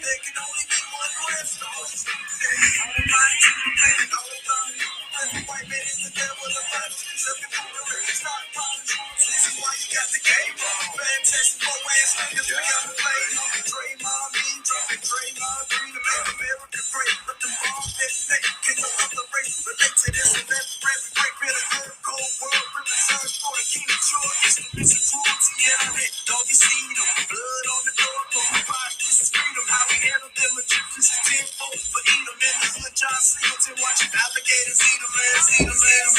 There can only be one West Coast. All right, white man is the devil of us. Start calling troops. This is why you got the game wrong. Fantastic four-ass niggas, we got to play. Draymond, mean dropping Draymond, green to make America great. But the ball that fake, can no other race relate to this and that? Break rid of her cold world, rip the sun for the king of choice. It's a cruelty, yeah, I'm it. Dog, you see them. Blood on the door, this is freedom. How we handle them Egyptians is tenfold for eat them in the hood. John Singleton watching alligators eat them, man. See them, man.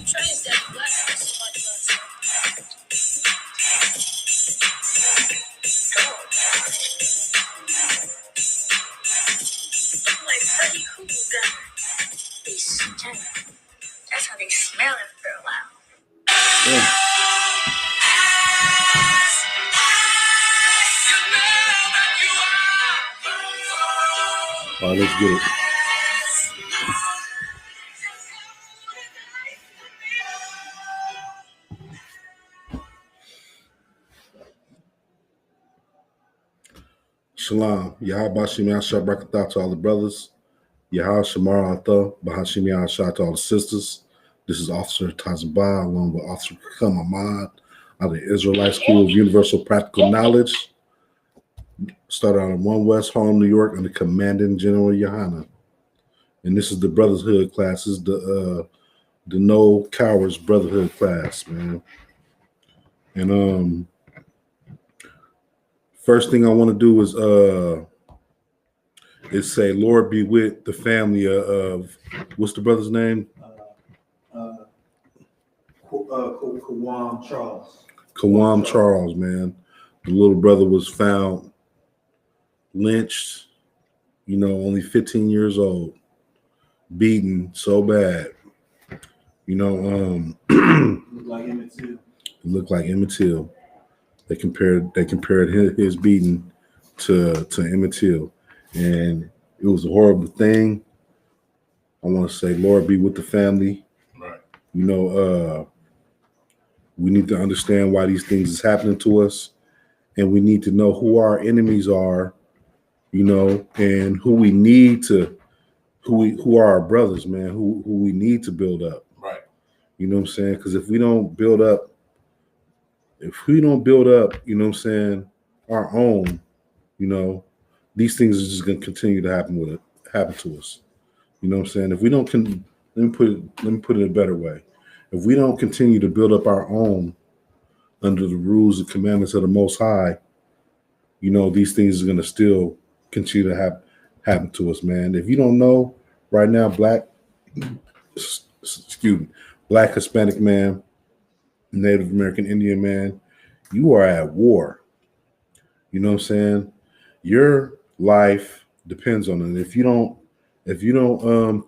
Trey said black person like us. Like Freddy Krueger. They stink. That's how they smell it for a while. Yeah. All right, let's get it. Shalom. Yahweh Bashim Yahshua Barakatah to all the brothers. Yahweh Shamar Atha Bahashim Yahshua to all the sisters. This is Officer Tazabah along with Officer Kam Ahmad out of the Israelite School of Universal Practical Knowledge. Started out in 1 West Harlem, New York under Commandant General Yohana. And this is the Brotherhood class. This is the No Cowards Brotherhood class, man. And first thing I want to do is say, Lord be with the family of what's the brother's name? Kawam Charles. Kawam Charles, man. The little brother was found lynched, only 15 years old, beaten so bad. Looked like Emmett Till. It looked like Emmett Till. They compared his beating to Emmett Till, and it was a horrible thing. I want to say, Lord be with the family. Right. We need to understand why these things is happening to us, and we need to know who our enemies are, and who are our brothers, man, who we need to build up. Right. You know what I'm saying? Because if we don't build up, our own, these things are just going to continue to happen to us. You know what I'm saying? If we don't, let me put it a better way. If we don't continue to build up our own under the rules and commandments of the Most High, these things are going to still continue to happen to us, man. If you don't know, right now, Black, Hispanic man, Native American Indian man, you are at war. You know what I'm saying? Your life depends on it. If you don't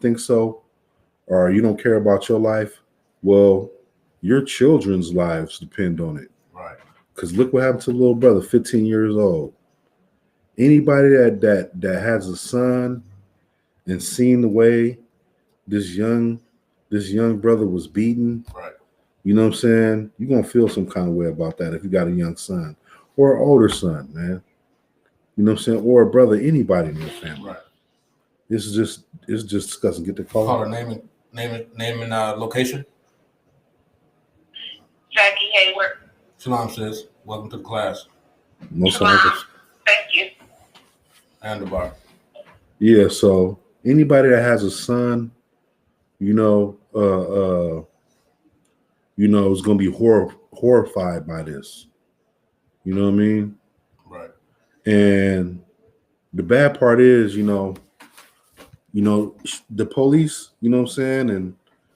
think so, or you don't care about your life, well, your children's lives depend on it. Right. Because look what happened to the little brother, 15 years old. Anybody that has a son and seen the way this young brother was beaten, right? You know what I'm saying? You're gonna feel some kind of way about that if you got a young son or an older son, man. You know what I'm saying? Or a brother, anybody in your family. Right. It's just disgusting. Get the call. Call her name and location. Jackie Hayward. Shalom, sis. Welcome to the class. Most Thank you. And the bar. Yeah, so anybody that has a son, is gonna be horrified by this. You know what I mean? Right. And the bad part is, the police, you know what I'm saying, and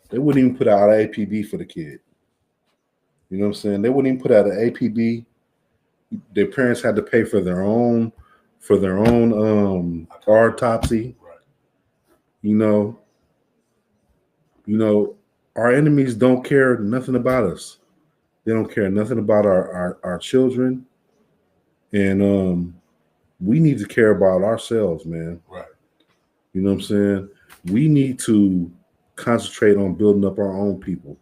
they wouldn't even put out an APB for the kid. You know what I'm saying? They wouldn't even put out an APB. Their parents had to pay for their own autopsy. Right. Our enemies don't care nothing about us. They don't care nothing about our children. And we need to care about ourselves, man. Right. You know what I'm saying? We need to concentrate on building up our own people.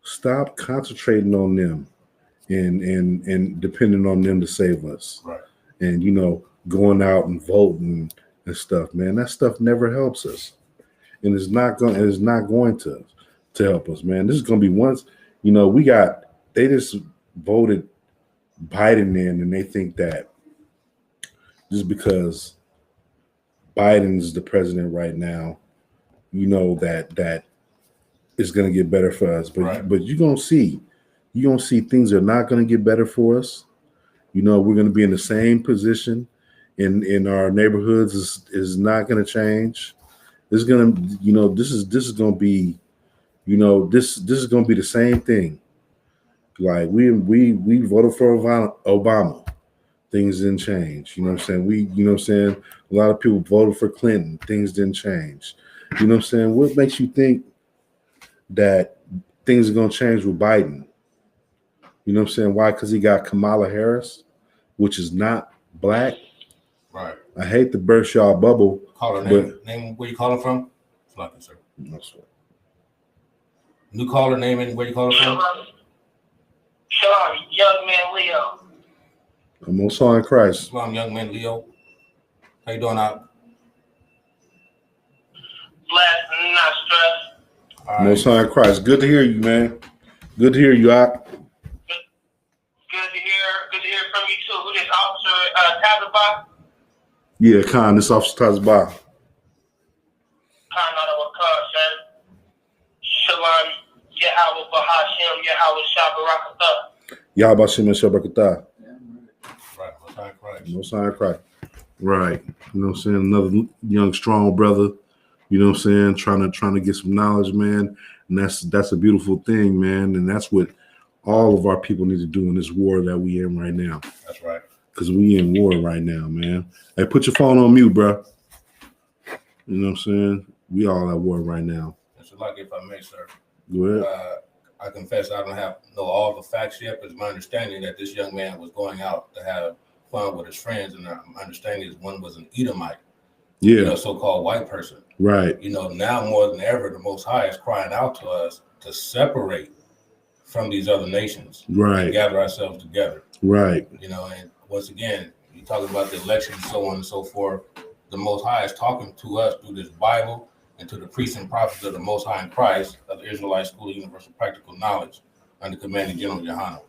Stop concentrating on them and depending on them to save us. Right. And going out and voting and stuff, man, that stuff never helps us. And it's not going to help us, man. This is gonna be once, they just voted Biden in, and they think that just because Biden is the president right now, that it's gonna get better for us. But Right. but you're gonna see things are not gonna get better for us. We're gonna be in the same position in our neighborhoods is not gonna change. It's gonna, this is gonna be, this is gonna be the same thing. Like we voted for Obama. Things didn't change. You know what I'm saying? A lot of people voted for Clinton. Things didn't change. You know what I'm saying? What makes you think that things are gonna change with Biden? You know what I'm saying? Why? Because he got Kamala Harris, which is not black. Right. I hate to burst y'all bubble. Call her name where you calling from? It's nothing, sir. No, sir. New caller name and where you calling from? Shalom, young man Leo. I'm Most High in Christ. Islam, young man Leo. How you doing out? Blessed and not stressed. All right. Most High in Christ. Good to hear you, man. Good to hear you, Ak. Good to hear from you too. Who this officer Tazabah? Yeah, Khan, this officer Tazbah. Khan Adawakar said, Shalom, Yahweh Bahashim, Yahweh Shabarakatah. Yahweh Shem and Shabakatah. Right. Most High Christ. Most High in Christ. Right. You know what I'm saying? Another young, strong brother. You know what I'm saying? Trying to get some knowledge, man. And that's a beautiful thing, man. And that's what all of our people need to do in this war that we in right now. That's right. Because we in war right now, man. Hey, put your phone on mute, bro. You know what I'm saying? We all at war right now. It's like, if I may, sir. Go ahead. I confess I don't know all the facts yet, but it's my understanding that this young man was going out to have fun with his friends, and my understanding is one was an Edomite, Yeah. So-called white person. Right. Now more than ever, the Most High is crying out to us to separate from these other nations, Right. and gather ourselves together. Right. And once again, you talk about the election, so on and so forth. The Most High is talking to us through this Bible and to the priests and prophets of the Most High in Christ of the Israelite School of Universal Practical Knowledge under Commanding General Yohanan.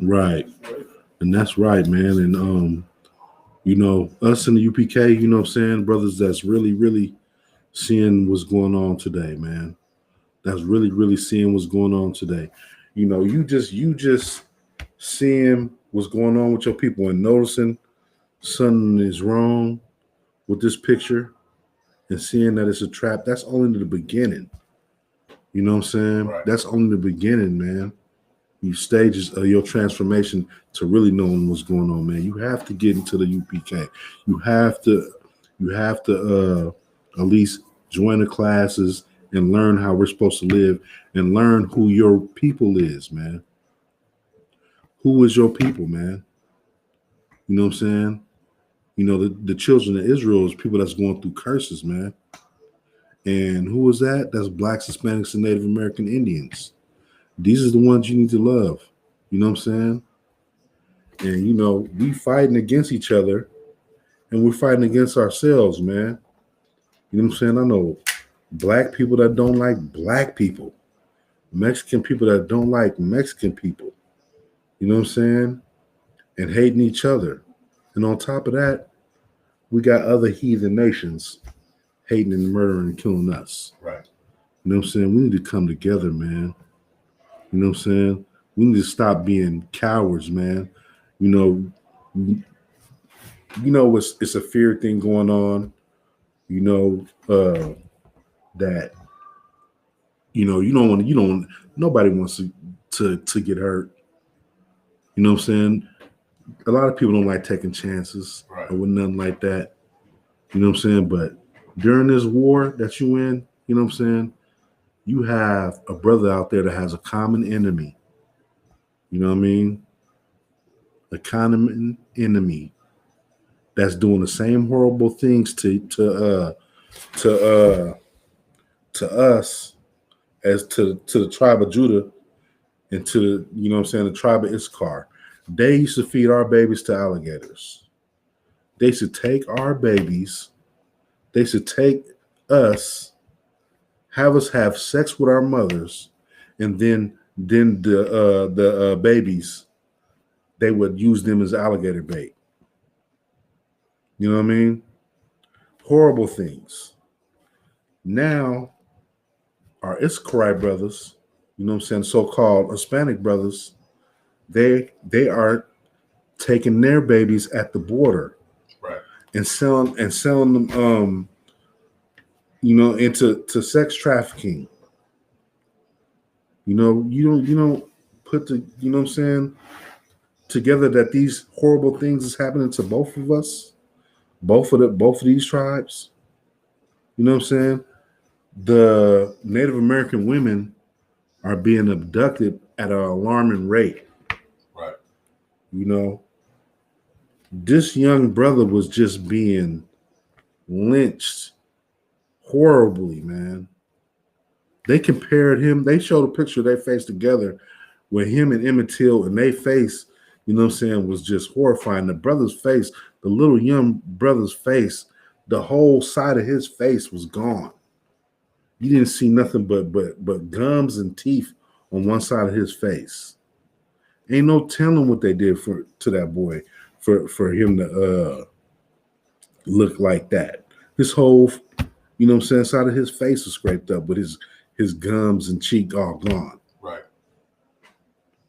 Right. And that's right, man. And us in the UPK, you know what I'm saying, brothers that's really, really seeing what's going on today, man. That's really, really seeing what's going on today. You just seeing what's going on with your people and noticing something is wrong with this picture and seeing that it's a trap. That's only the beginning. You know what I'm saying? Right. That's only the beginning, man. You stages of your transformation to really knowing what's going on, man. You have to get into the UPK. You have to at least join the classes and learn how we're supposed to live and learn who your people is, man. Who is your people, man? You know what I'm saying? The children of Israel is people that's going through curses, man. And who is that? That's Blacks, Hispanics, and Native American Indians. These are the ones you need to love. You know what I'm saying? And, we fighting against each other and we're fighting against ourselves, man. You know what I'm saying? I know Black people that don't like Black people, Mexican people that don't like Mexican people. You know what I'm saying? And hating each other. And on top of that, we got other heathen nations hating and murdering and killing us. Right. You know what I'm saying? We need to come together, man. You know what I'm saying? We need to stop being cowards, man. It's a fear thing going on. That nobody wants to get hurt. You know what I'm saying? A lot of people don't like taking chances, right, or with nothing like that. You know what I'm saying? But during this war that you in, you know what I'm saying? You have a brother out there that has a common enemy. You know what I mean? A common enemy that's doing the same horrible things to us as to the tribe of Judah and to, you know what I'm saying, the tribe of Issachar. They used to feed our babies to alligators. They should take our babies. They should take us, have us have sex with our mothers, and then the babies, they would use them as alligator bait. You know what I mean? Horrible things. Now, our Issachar brothers, you know what I'm saying, so-called Hispanic brothers, they are taking their babies at the border, Right. and selling them, you know, into sex trafficking. You know, you don't put the, you know what I'm saying, together that these horrible things is happening to both of us, both of these tribes. You know what I'm saying? The Native American women are being abducted at an alarming rate. Right. You know, this young brother was just being lynched horribly, man. They compared him, they showed a picture of their face together with him and Emmett Till, and their face, you know what I'm saying, was just horrifying. The brother's face, the little young brother's face, the whole side of his face was gone. You didn't see nothing but gums and teeth on one side of his face. Ain't no telling what they did to that boy for him to look like that. His whole, you know what I'm saying, side of his face was scraped up with his gums and cheek all gone. Right.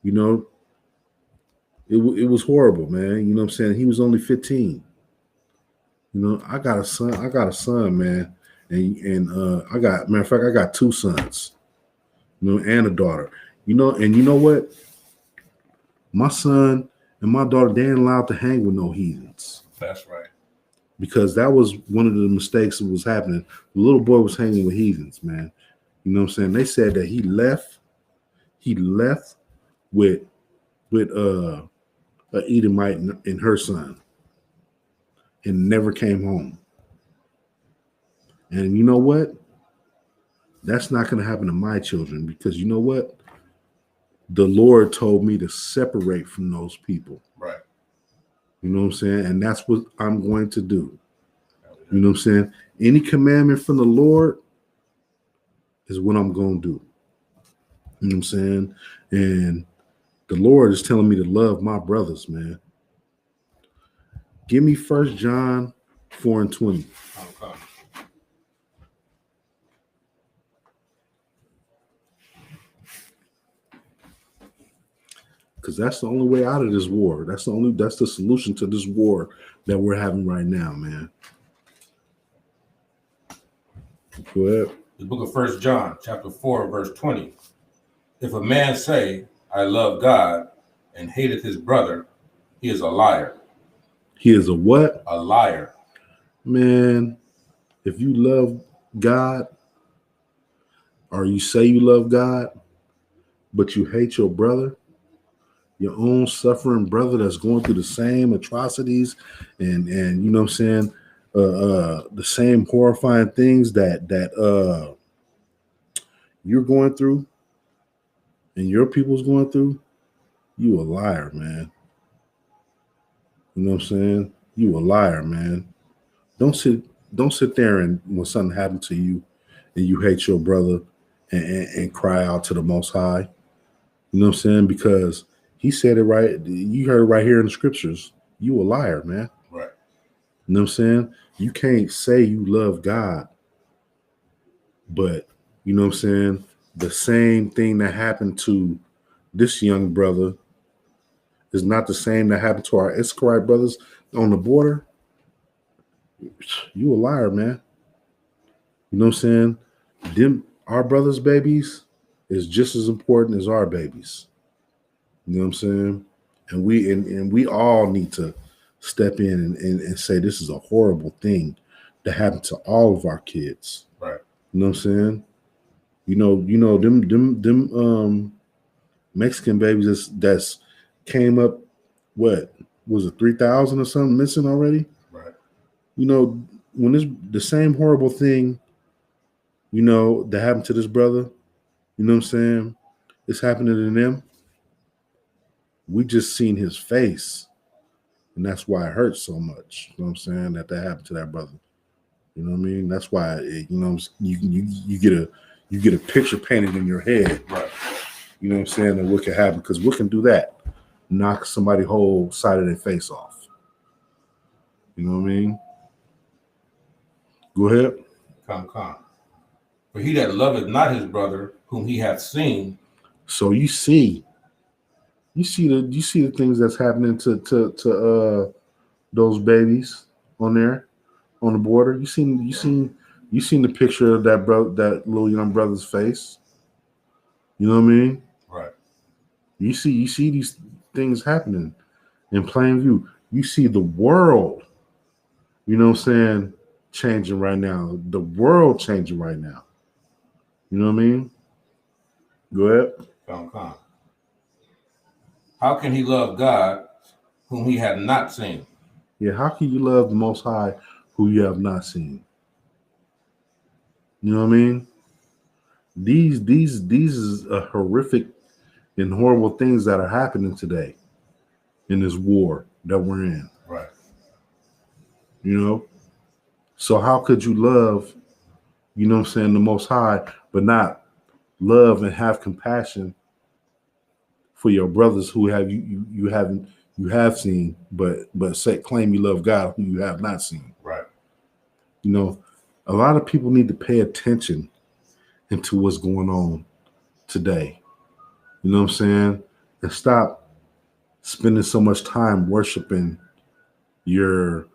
You know, it was horrible, man. You know what I'm saying? He was only 15. You know, I got a son, man. And I got, matter of fact, I got two sons, you know, and a daughter. You know, and you know what? My son and my daughter, they ain't allowed to hang with no heathens. That's right. Because that was one of the mistakes that was happening. The little boy was hanging with heathens, man. You know what I'm saying? They said that he left with a Edomite and her son and never came home. And you know what? That's not going to happen to my children, because you know what? The Lord told me to separate from those people. Right. You know what I'm saying? And that's what I'm going to do. You know what I'm saying? Any commandment from the Lord is what I'm going to do. You know what I'm saying? And the Lord is telling me to love my brothers, man. Give me 1 John 4:20. Okay. Because that's the only way out of this war. That's the solution to this war that we're having right now, man. Go ahead. The book of 1 John, chapter 4, verse 20. If a man say, I love God, and hateth his brother, he is a liar. He is a what? A liar. Man, if you love God, or you say you love God, but you hate your brother, your own suffering brother that's going through the same atrocities and you know what I'm saying, the same horrifying things that you're going through and your people's going through, you a liar, man. You know what I'm saying? You a liar, man. Don't sit there and when something happened to you and you hate your brother and cry out to the Most High. You know what I'm saying? Because he said it right. You heard it right here in the scriptures. You a liar, man. Right. You know what I'm saying? You can't say you love God, but you know what I'm saying? The same thing that happened to this young brother is not the same that happened to our Issachar brothers on the border. You a liar, man. You know what I'm saying? Our brothers' babies is just as important as our babies. You know what I'm saying? And we all need to step in and say this is a horrible thing that happened to all of our kids. Right. You know what I'm saying? You know them Mexican babies that's came up, what was it, 3,000 or something missing already? Right. You know, when the same horrible thing, you know, that happened to this brother, you know what I'm saying, it's happening to them. We just seen his face, and that's why it hurts so much. You know what I'm saying? That happened to that brother. You know what I mean? That's why you get a picture painted in your head. Right. You know what I'm saying? And what can happen? Because what can do that? Knock somebody whole side of their face off. You know what I mean? Go ahead. Come. For he that loveth not his brother, whom he hath seen. So you see the things that's happening to those babies on there on the border. You seen the picture of that little young brother's face. You know what I mean? Right. You see these things happening in plain view. You see the world, you know what I'm saying, changing right now. The world changing right now. You know what I mean? Go ahead. Come. How can he love God whom he hath not seen? Yeah, how can you love the Most High who you have not seen? You know what I mean? These is a horrific and horrible things that are happening today in this war that we're in. Right. You know? So how could you love, you know what I'm saying, the Most High, but not love and have compassion for your brothers who have you have seen, but claim you love God who you have not seen. Right. You know, a lot of people need to pay attention into what's going on today. You know what I'm saying? And stop spending so much time worshiping your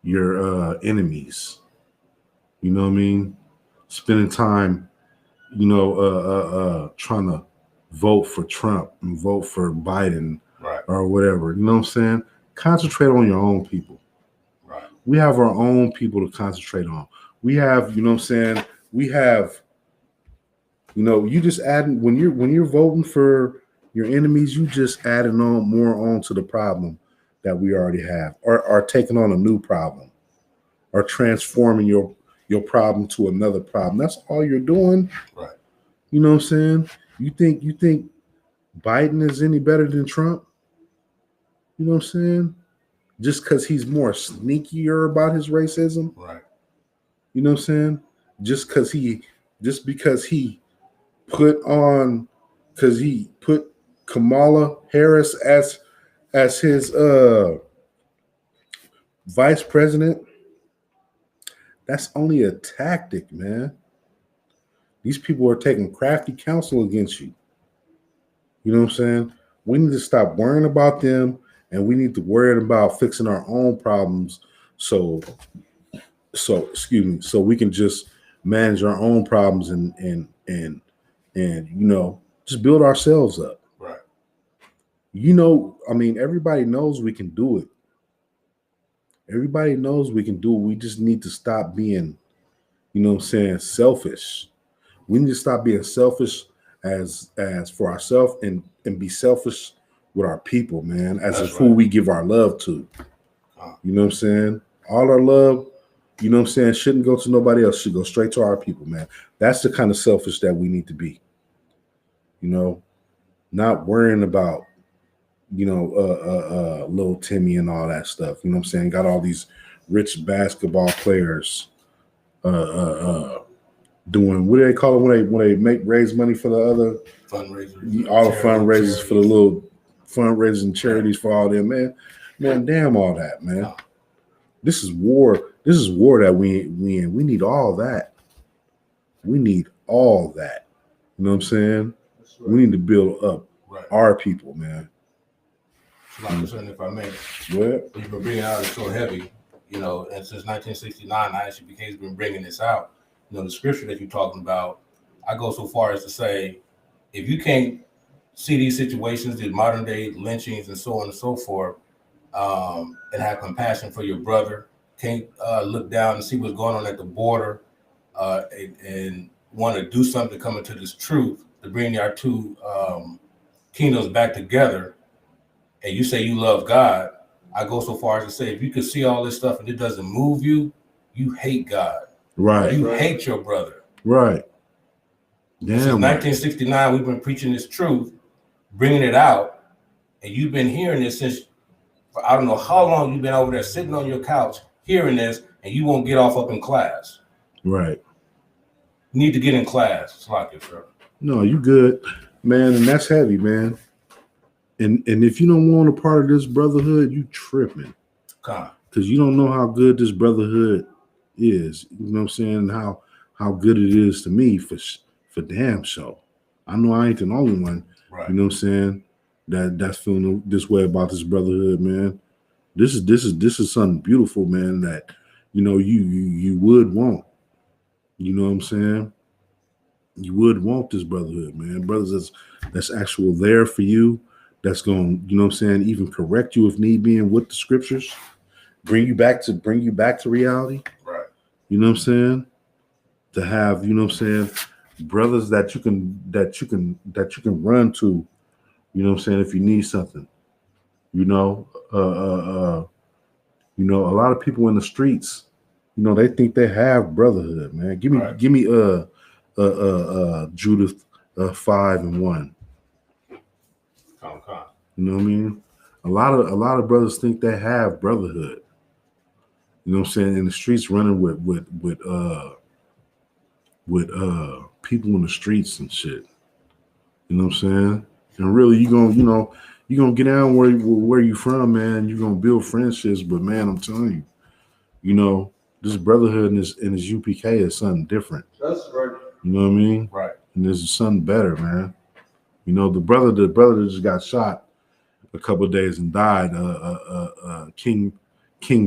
enemies. You know what I mean? Spending time, trying to vote for Trump and vote for Biden, right, or whatever. You know what I'm saying? Concentrate on your own people. Right. We have our own people to concentrate on. We have, you know what I'm saying? We have, you just add when you're voting for your enemies, you just adding on more on to the problem that we already have, or taking on a new problem, or transforming your problem to another problem. That's all you're doing. Right. You know what I'm saying? You think Biden is any better than Trump? You know what I'm saying? Just because he's more sneakier about his racism. Right. You know what I'm saying? Just because he put Kamala Harris as his vice president. That's only a tactic, man. These people are taking crafty counsel against you. You know what I'm saying? We need to stop worrying about them, and we need to worry about fixing our own problems. So we can just manage our own problems and just build ourselves up. Right. Everybody knows we can do it. Everybody knows we can do it. We just need to stop being, selfish. We need to stop being selfish as for ourselves and be selfish with our people, man, as That's who right. we give our love to. You know what I'm saying? All our love, you know what I'm saying, shouldn't go to nobody else. Should go straight to our people, man. That's the kind of selfish that we need to be. Not worrying about, little Timmy and all that stuff. You know what I'm saying? Got all these rich basketball players doing, what do they call it when they raise money for the other fundraisers? All the fundraisers for the little fundraisers and charities for all them, man, damn all that, man. No. This is war. This is war that we in. We need all that. We need all that. You know what I'm saying? Right. We need to build up our people, man. If I may, What? you've been bringing out it so heavy, and since 1969, ISUPK's been bringing this out. The scripture that you're talking about, I go so far as to say, if you can't see these situations, these modern day lynchings and so on and so forth, and have compassion for your brother, can't look down and see what's going on at the border, and want to do something to come into this truth to bring our two kingdoms back together, and you say you love God, I go so far as to say, if you can see all this stuff and it doesn't move you, you hate God. Right. You hate your brother. Right. Since 1969, we've been preaching this truth, bringing it out, and you've been hearing this since I don't know how long you've been over there sitting on your couch hearing this, and you won't get off up in class. Right. You need to get in class. It's like it, sir. No, you good, man, and that's heavy, man. And if you don't want a part of this brotherhood, you tripping. Because you don't know how good this brotherhood is. You know what I'm saying? How good it is to me for damn sure. I know I ain't the only one. Right. You know what I'm saying? That's feeling this way about this brotherhood, man. This is something beautiful, man, that you would want. You know what I'm saying? You would want this brotherhood, man. Brothers that's actual there for you, that's going, you know what I'm saying, even correct you if need be and with the scriptures, bring you back to reality. Right. You know what I'm saying? To have, you know what I'm saying, brothers that you can run to, you know what I'm saying, if you need something. You know, a lot of people in the streets, you know, they think they have brotherhood, man. Give me Judith 5:1. You know what I mean? A lot of brothers think they have brotherhood. You know what I'm saying? In the streets, running with people in the streets and shit. You know what I'm saying? And really, you gonna get down where you from, man. You're gonna build friendships, but man, I'm telling you, you know, this brotherhood in this UPK is something different. That's right. You know what I mean? Right. And there's something better, man. You know, the brother that just got shot a couple of days and died, King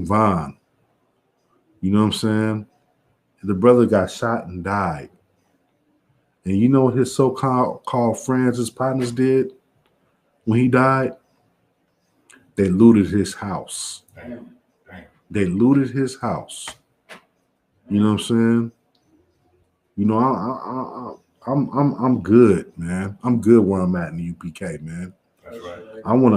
Von. You know what I'm saying? The brother got shot and died. And you know what his so-called friends, his partners did when he died? They looted his house. Damn. They looted his house. You know what I'm saying? You know, I'm good, man. I'm good where I'm at in the UPK, man. That's right. I wanna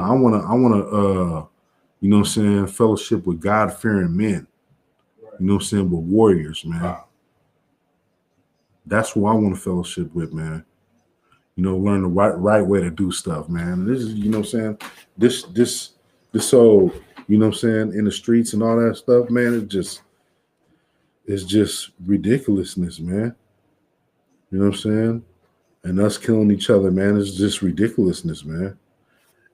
you know what I'm saying, fellowship with God-fearing men. You know what I'm saying, with warriors, man. Wow. That's who I want to fellowship with, man. You know, learn the right way to do stuff, man. This is, you know what I'm saying, this so, you know what I'm saying, in the streets and all that stuff, man, it's just ridiculousness, man. You know what I'm saying? And us killing each other, man, it's just ridiculousness, man.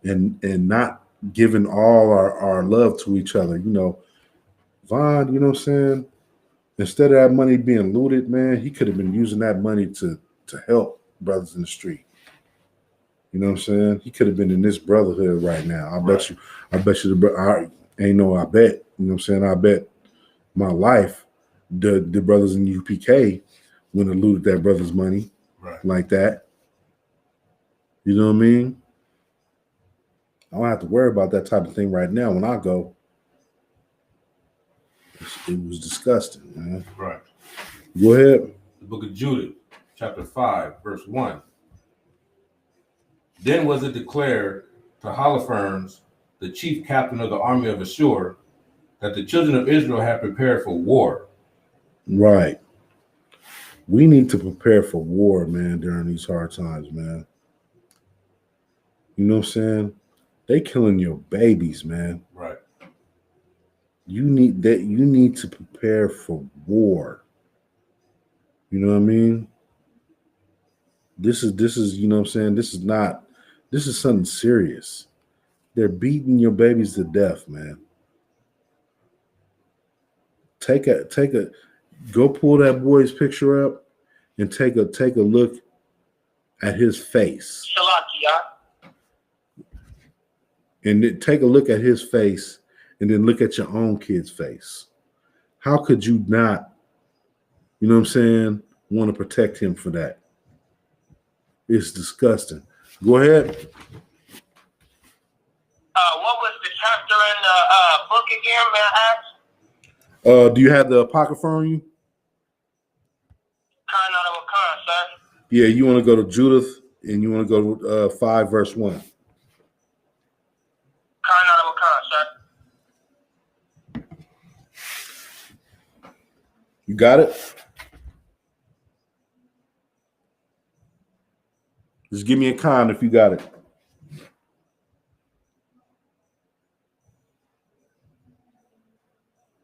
And not giving all our love to each other. You know, Von, you know what I'm saying? Instead of that money being looted, man, he could have been using that money to help brothers in the street. You know what I'm saying? He could have been in this brotherhood right now. I bet you I bet, you you know what I'm saying? I bet my life the brothers in UPK wouldn't have looted that brother's money like that. You know what I mean? I don't have to worry about that type of thing right now. When I go, it was disgusting, man. Right. Go ahead. The book of Judith, chapter 5, verse 1. Then was it declared to Holofernes, the chief captain of the army of Ashur, that the children of Israel had prepared for war. Right. We need to prepare for war, man, during these hard times, man. You know what I'm saying? They killing your babies, man. Right. You need to prepare for war. You know what I mean? This is, you know what I'm saying? This is something serious. They're beating your babies to death, man. Go pull that boy's picture up and take a look at his face. And then take a look at his face and then look at your own kid's face. How could you not, you know what I'm saying, want to protect him for that? It's disgusting. Go ahead. What was the chapter in the book again, may I ask? Do you have the Apocrypha on you? Sir. Yeah, you want to go to Judith and you want to go to 5 verse 1. Sir. You got it? Just give me a con if you got it.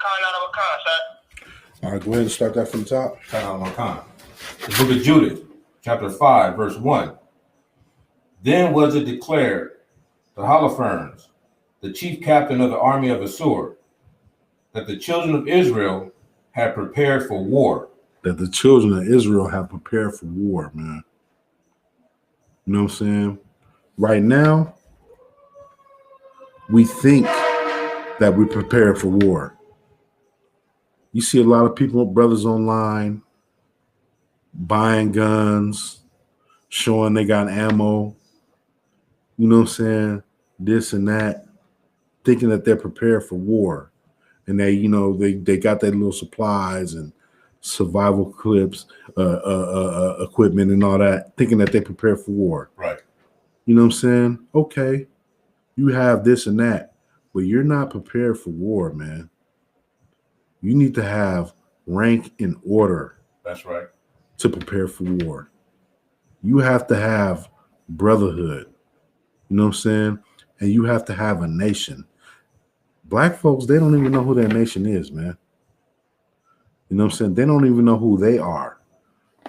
sir. All right, go ahead and start that from the top. The book of Judith, chapter 5, verse 1. Then was it declared to Holofernes, the chief captain of the army of Assur, that the children of Israel had prepared for war. That the children of Israel have prepared for war, man. You know what I'm saying? Right now, we think that we prepared for war. You see a lot of people, brothers online, buying guns, showing they got ammo, you know what I'm saying? This and that, thinking that they're prepared for war. And they, you know, they got their little supplies and survival clips, equipment and all that, thinking that they prepare for war. Right. You know what I'm saying? Okay, you have this and that, but you're not prepared for war, man. You need to have rank and order. That's right. To prepare for war. You have to have brotherhood. You know what I'm saying? And you have to have a nation. Black folks, they don't even know who their nation is, man. You know what I'm saying? They don't even know who they are.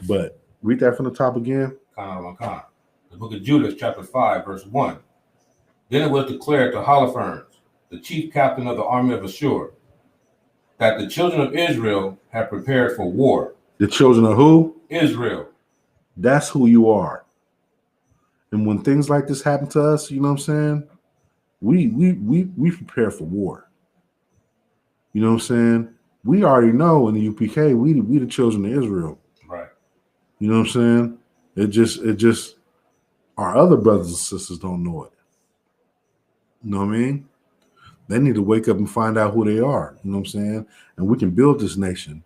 But read that from the top again. The book of Judith, chapter 5, verse 1. Then it was declared to Holofernes, the chief captain of the army of Assur, that the children of Israel had prepared for war. The children of who? Israel. That's who you are. And when things like this happen to us, you know what I'm saying? We prepare for war. You know what I'm saying? We already know in the UPK, we the children of Israel. Right. You know what I'm saying? It just our other brothers and sisters don't know it. You know what I mean? They need to wake up and find out who they are. You know what I'm saying? And we can build this nation.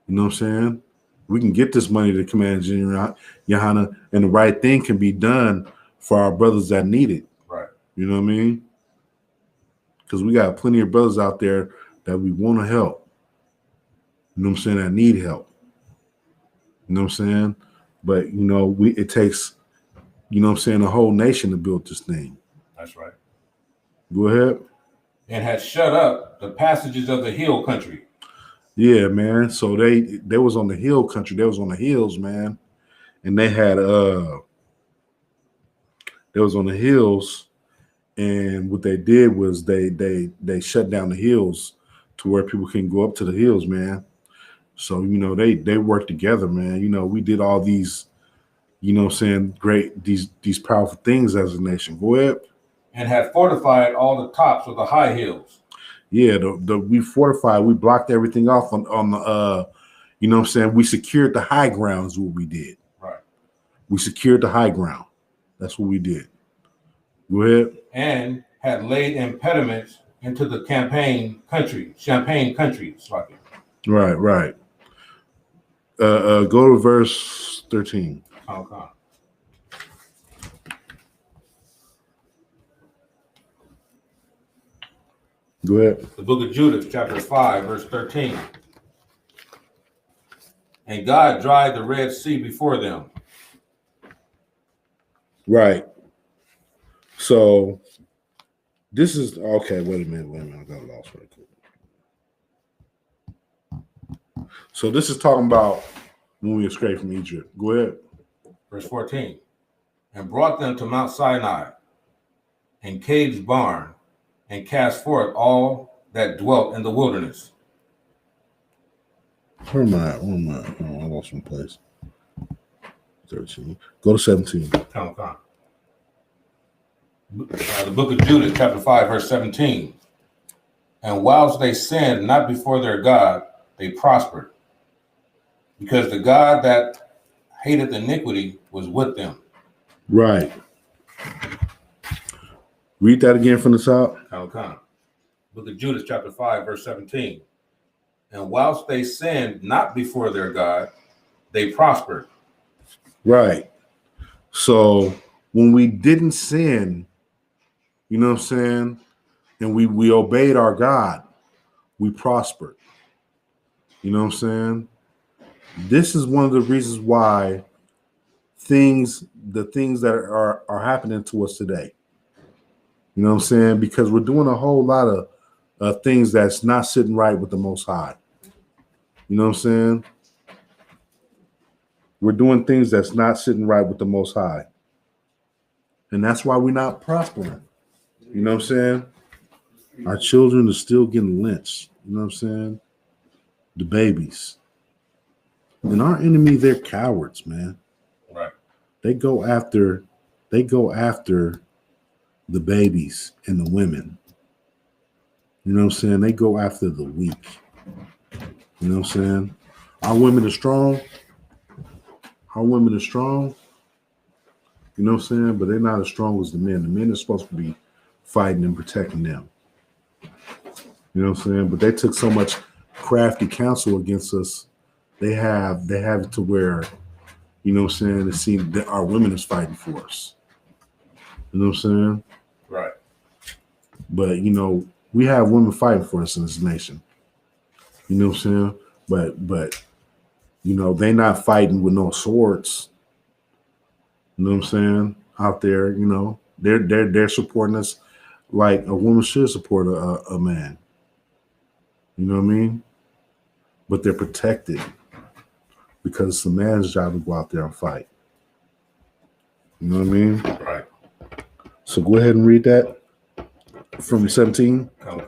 You know what I'm saying? We can get this money to Command General Johanna, and the right thing can be done for our brothers that need it. Right. You know what I mean? Because we got plenty of brothers out there that we want to help. You know what I'm saying? That need help. You know what I'm saying? But, you know, it takes, you know what I'm saying, a whole nation to build this thing. That's right. Go ahead. And had shut up the passages of the hill country. Yeah, man. So they was on the hill country. They was on the hills, man. And they was on the hills, and what they did was they shut down the hills to where people can go up to the hills, man. So, you know, they worked together, man. You know, we did all these, you know what I'm saying, great, these powerful things as a nation. Go ahead. And had fortified all the tops of the high hills. Yeah, we fortified, we blocked everything off on the you know what I'm saying? We secured the high ground is what we did. Right. We secured the high ground. That's what we did. Go ahead. And had laid impediments into the Champagne country. Sorry. Right. Go to verse 13. Okay. Go ahead. The book of Judith, chapter 5, verse 13. And God dried the Red Sea before them. Right. So this is okay. Wait a minute. I got lost right quick. So this is talking about when we escaped from Egypt. Go ahead. Verse 14. And brought them to Mount Sinai and Cade's barn, and cast forth all that dwelt in the wilderness. Where am I? Oh, I lost my place. 13. Go to 17. The book of Judith, chapter 5, verse 17. And whilst they sinned not before their God, they prospered, because the God that hated iniquity was with them. Right. Read that again from the top. Book of Judith, chapter 5, verse 17. And whilst they sinned not before their God, they prospered. Right. So when we didn't sin, you know what I'm saying, and we obeyed our God, we prospered. You know what I'm saying? This is one of the reasons why the things that are happening to us today. You know what I'm saying? Because we're doing a whole lot of things that's not sitting right with the Most High. You know what I'm saying? We're doing things that's not sitting right with the Most High. And that's why we're not prospering. You know what I'm saying? Our children are still getting lynched. You know what I'm saying? The babies. And our enemy, they're cowards, man. Right. They go after the babies and the women. You know what I'm saying? They go after the weak. You know what I'm saying? Our women are strong. Our women are strong. You know what I'm saying? But they're not as strong as the men. The men are supposed to be fighting and protecting them. You know what I'm saying? But they took so much crafty counsel against us. They have it to where, you know what I'm saying, it seems that our women is fighting for us. You know what I'm saying? Right. But, you know, we have women fighting for us in this nation. You know what I'm saying? But you know, they not fighting with no swords. You know what I'm saying? Out there, you know, they're supporting us like a woman should support a man. You know what I mean? But they're protected because it's a man's job to go out there and fight. You know what I mean? Right. So go ahead and read that from 17. Come.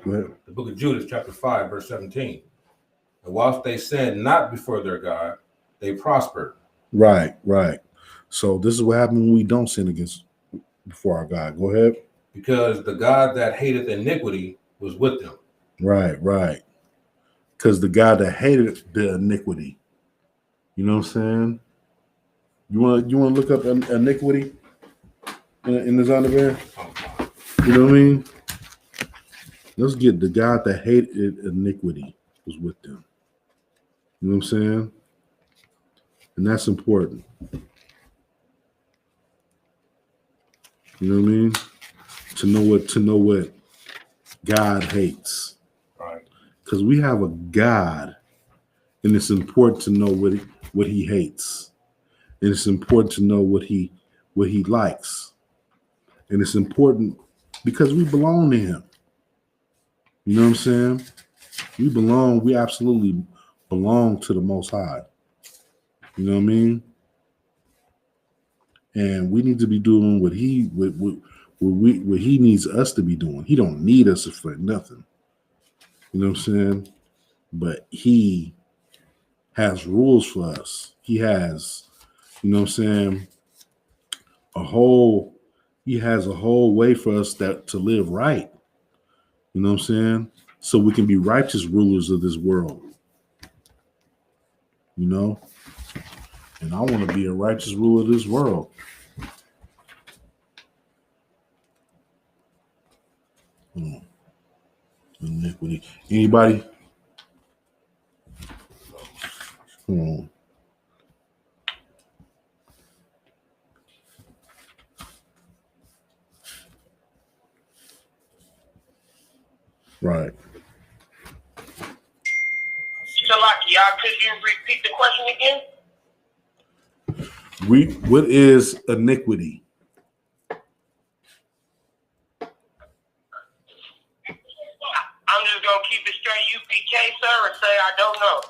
Go ahead. The book of Judas, chapter 5, verse 17. And whilst they sinned not before their God, they prospered. Right. So this is what happens when we don't sin against before our God. Go ahead. Because the God that hateth iniquity was with them. Right. Because the God that hated the iniquity. You know what I'm saying? You want to look up iniquity in this underwear? You know what I mean? Let's get the God that hated iniquity was with them. You know what I'm saying? And that's important. You know what I mean? To know what God hates. Right. Because we have a God, and it's important to know what he hates. And it's important to know what he likes. And it's important because we belong to him. You know what I'm saying? We absolutely belong to the Most High. You know what I mean? And we need to be doing what he needs us to be doing. He don't need us for nothing. You know what I'm saying? But he has rules for us. He has, you know what I'm saying, he has a whole way for us to live right. You know what I'm saying? So we can be righteous rulers of this world. You know? And I want to be a righteous ruler of this world. Iniquity. Anybody? Right. Shalaki, could you repeat the question again? What is iniquity? I'm just gonna keep it straight UPK, sir, and say I don't know.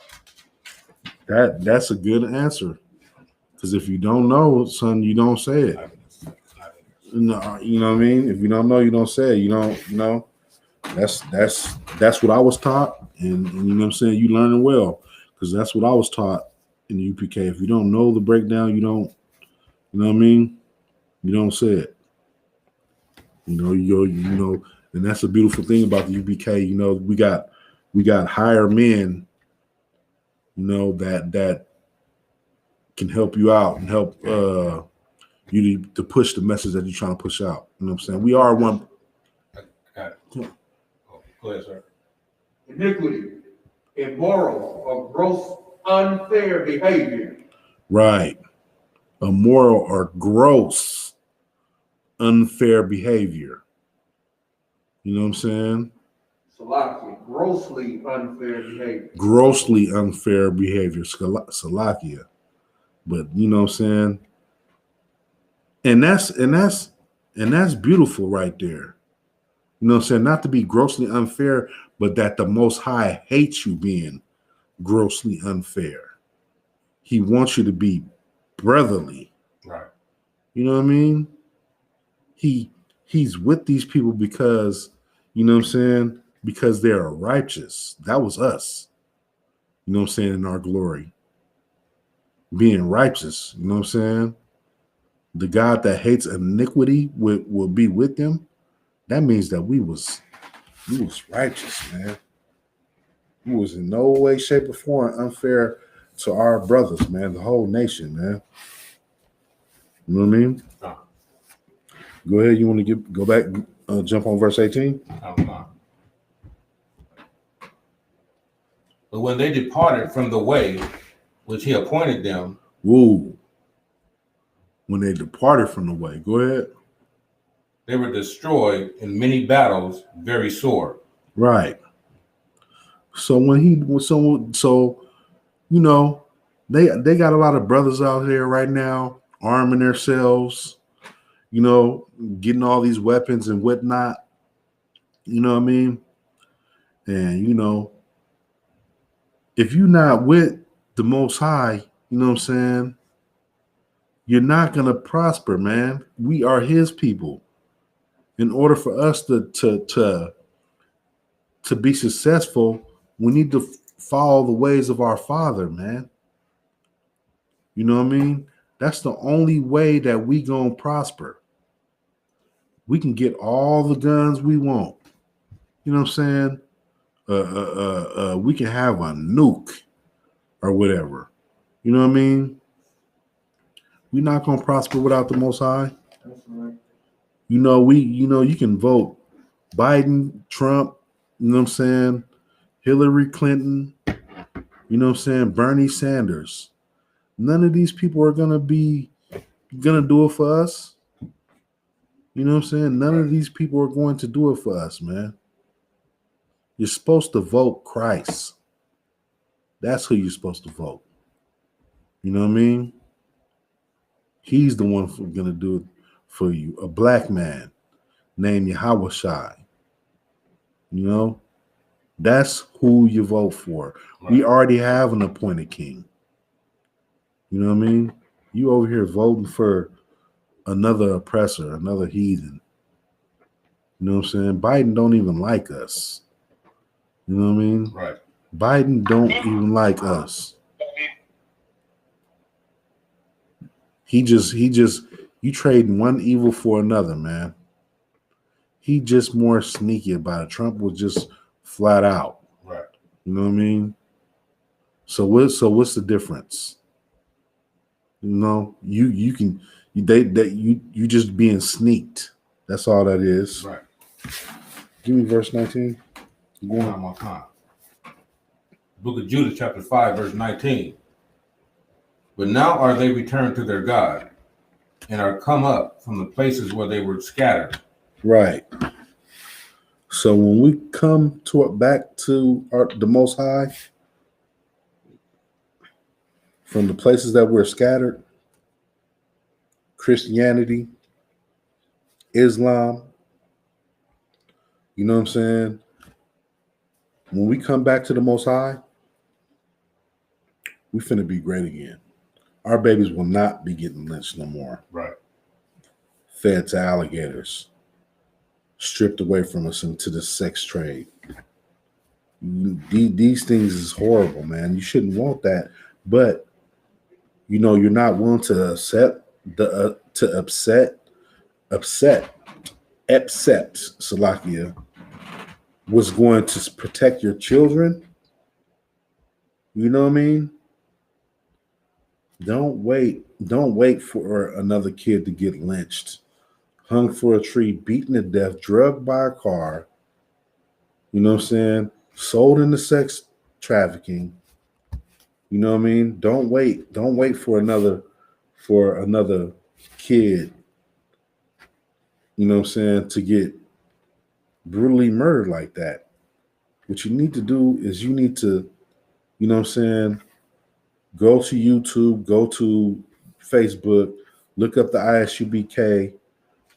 That's a good answer. Because if you don't know, son, you don't say it. No, you know what I mean? If you don't know, you don't say it. You don't, you know. That's what I was taught, and you know what I'm saying, you learning well, because that's what I was taught in the UPK. If you don't know the breakdown, you don't, you know what I mean, you don't say it. You know, and that's a beautiful thing about the UPK. You know, we got higher men, you know, that can help you out and help you to push the message that you're trying to push out. You know what I'm saying? We are one. Got it. Go ahead, sir. Iniquity, immoral, or gross unfair behavior. Right. Immoral or gross unfair behavior. You know what I'm saying? Salakia, grossly unfair behavior. Grossly unfair behavior. Salakia. But you know what I'm saying? And that's beautiful right there. You know what I'm saying? Not to be grossly unfair, but that the Most High hates you being grossly unfair. He wants you to be brotherly. Right. You know what I mean? He's with these people because, you know what I'm saying? Because they are righteous. That was us. You know what I'm saying? In our glory. Being righteous. You know what I'm saying? The God that hates iniquity will be with them. That means that we was righteous, man. We was in no way, shape, or form unfair to our brothers, man. The whole nation, man. You know what I mean? No. Go ahead. You want to go back, jump on verse 18? But when they departed from the way which he appointed them, Woo. When they departed from the way. Go ahead. they were destroyed in many battles, very sore. Right. So when you know, they got a lot of brothers out here right now arming themselves, you know, getting all these weapons and whatnot. You know what I mean? And you know, if you're not with the Most High, you know what I'm saying, you're not gonna prosper, man. We are His people. In order for us to be successful, we need to follow the ways of our Father, man. You know what I mean? That's the only way that we gonna prosper. We can get all the guns we want. You know what I'm saying? We can have a nuke or whatever. You know what I mean? We're not gonna prosper without the Most High. That's right. You can vote Biden, Trump, you know what I'm saying, Hillary Clinton, you know what I'm saying, Bernie Sanders. None of these people are gonna do it for us. You know what I'm saying? None of these people are going to do it for us, man. You're supposed to vote Christ. That's who you're supposed to vote. You know what I mean? He's the one going to do it for you. A black man named Yahweh Shai. You know? That's who you vote for. Right. We already have an appointed king. You know what I mean? You over here voting for another oppressor, another heathen. You know what I'm saying? Biden don't even like us. You know what I mean? Right. Biden don't even like us. He just you trading one evil for another, man. He just more sneaky about it. Trump was just flat out. Right. You know what I mean? So what's the difference? You know, you just being sneaked. That's all that is. Right. Give me verse 19. Going on my time. Book of Judah, chapter 5, verse 19. But now are they returned to their God, and are come up from the places where they were scattered. Right. So when we come back to the Most High, from the places that we're scattered, Christianity, Islam, you know what I'm saying? When we come back to the Most High, we finna be great again. Our babies will not be getting lynched no more. Right. Fed to alligators. Stripped away from us into the sex trade. These things is horrible, man. You shouldn't want that. But, you know, you're not willing to upset Salakia was going to protect your children. You know what I mean? Don't wait for another kid to get lynched, hung for a tree, beaten to death, drugged by a car. You know what I'm saying? Sold into sex trafficking. You know what I mean? Don't wait for another kid, you know what I'm saying, to get brutally murdered like that. What you need to do is you need to, you know what I'm saying, go to YouTube, go to Facebook, look up the ISUBK,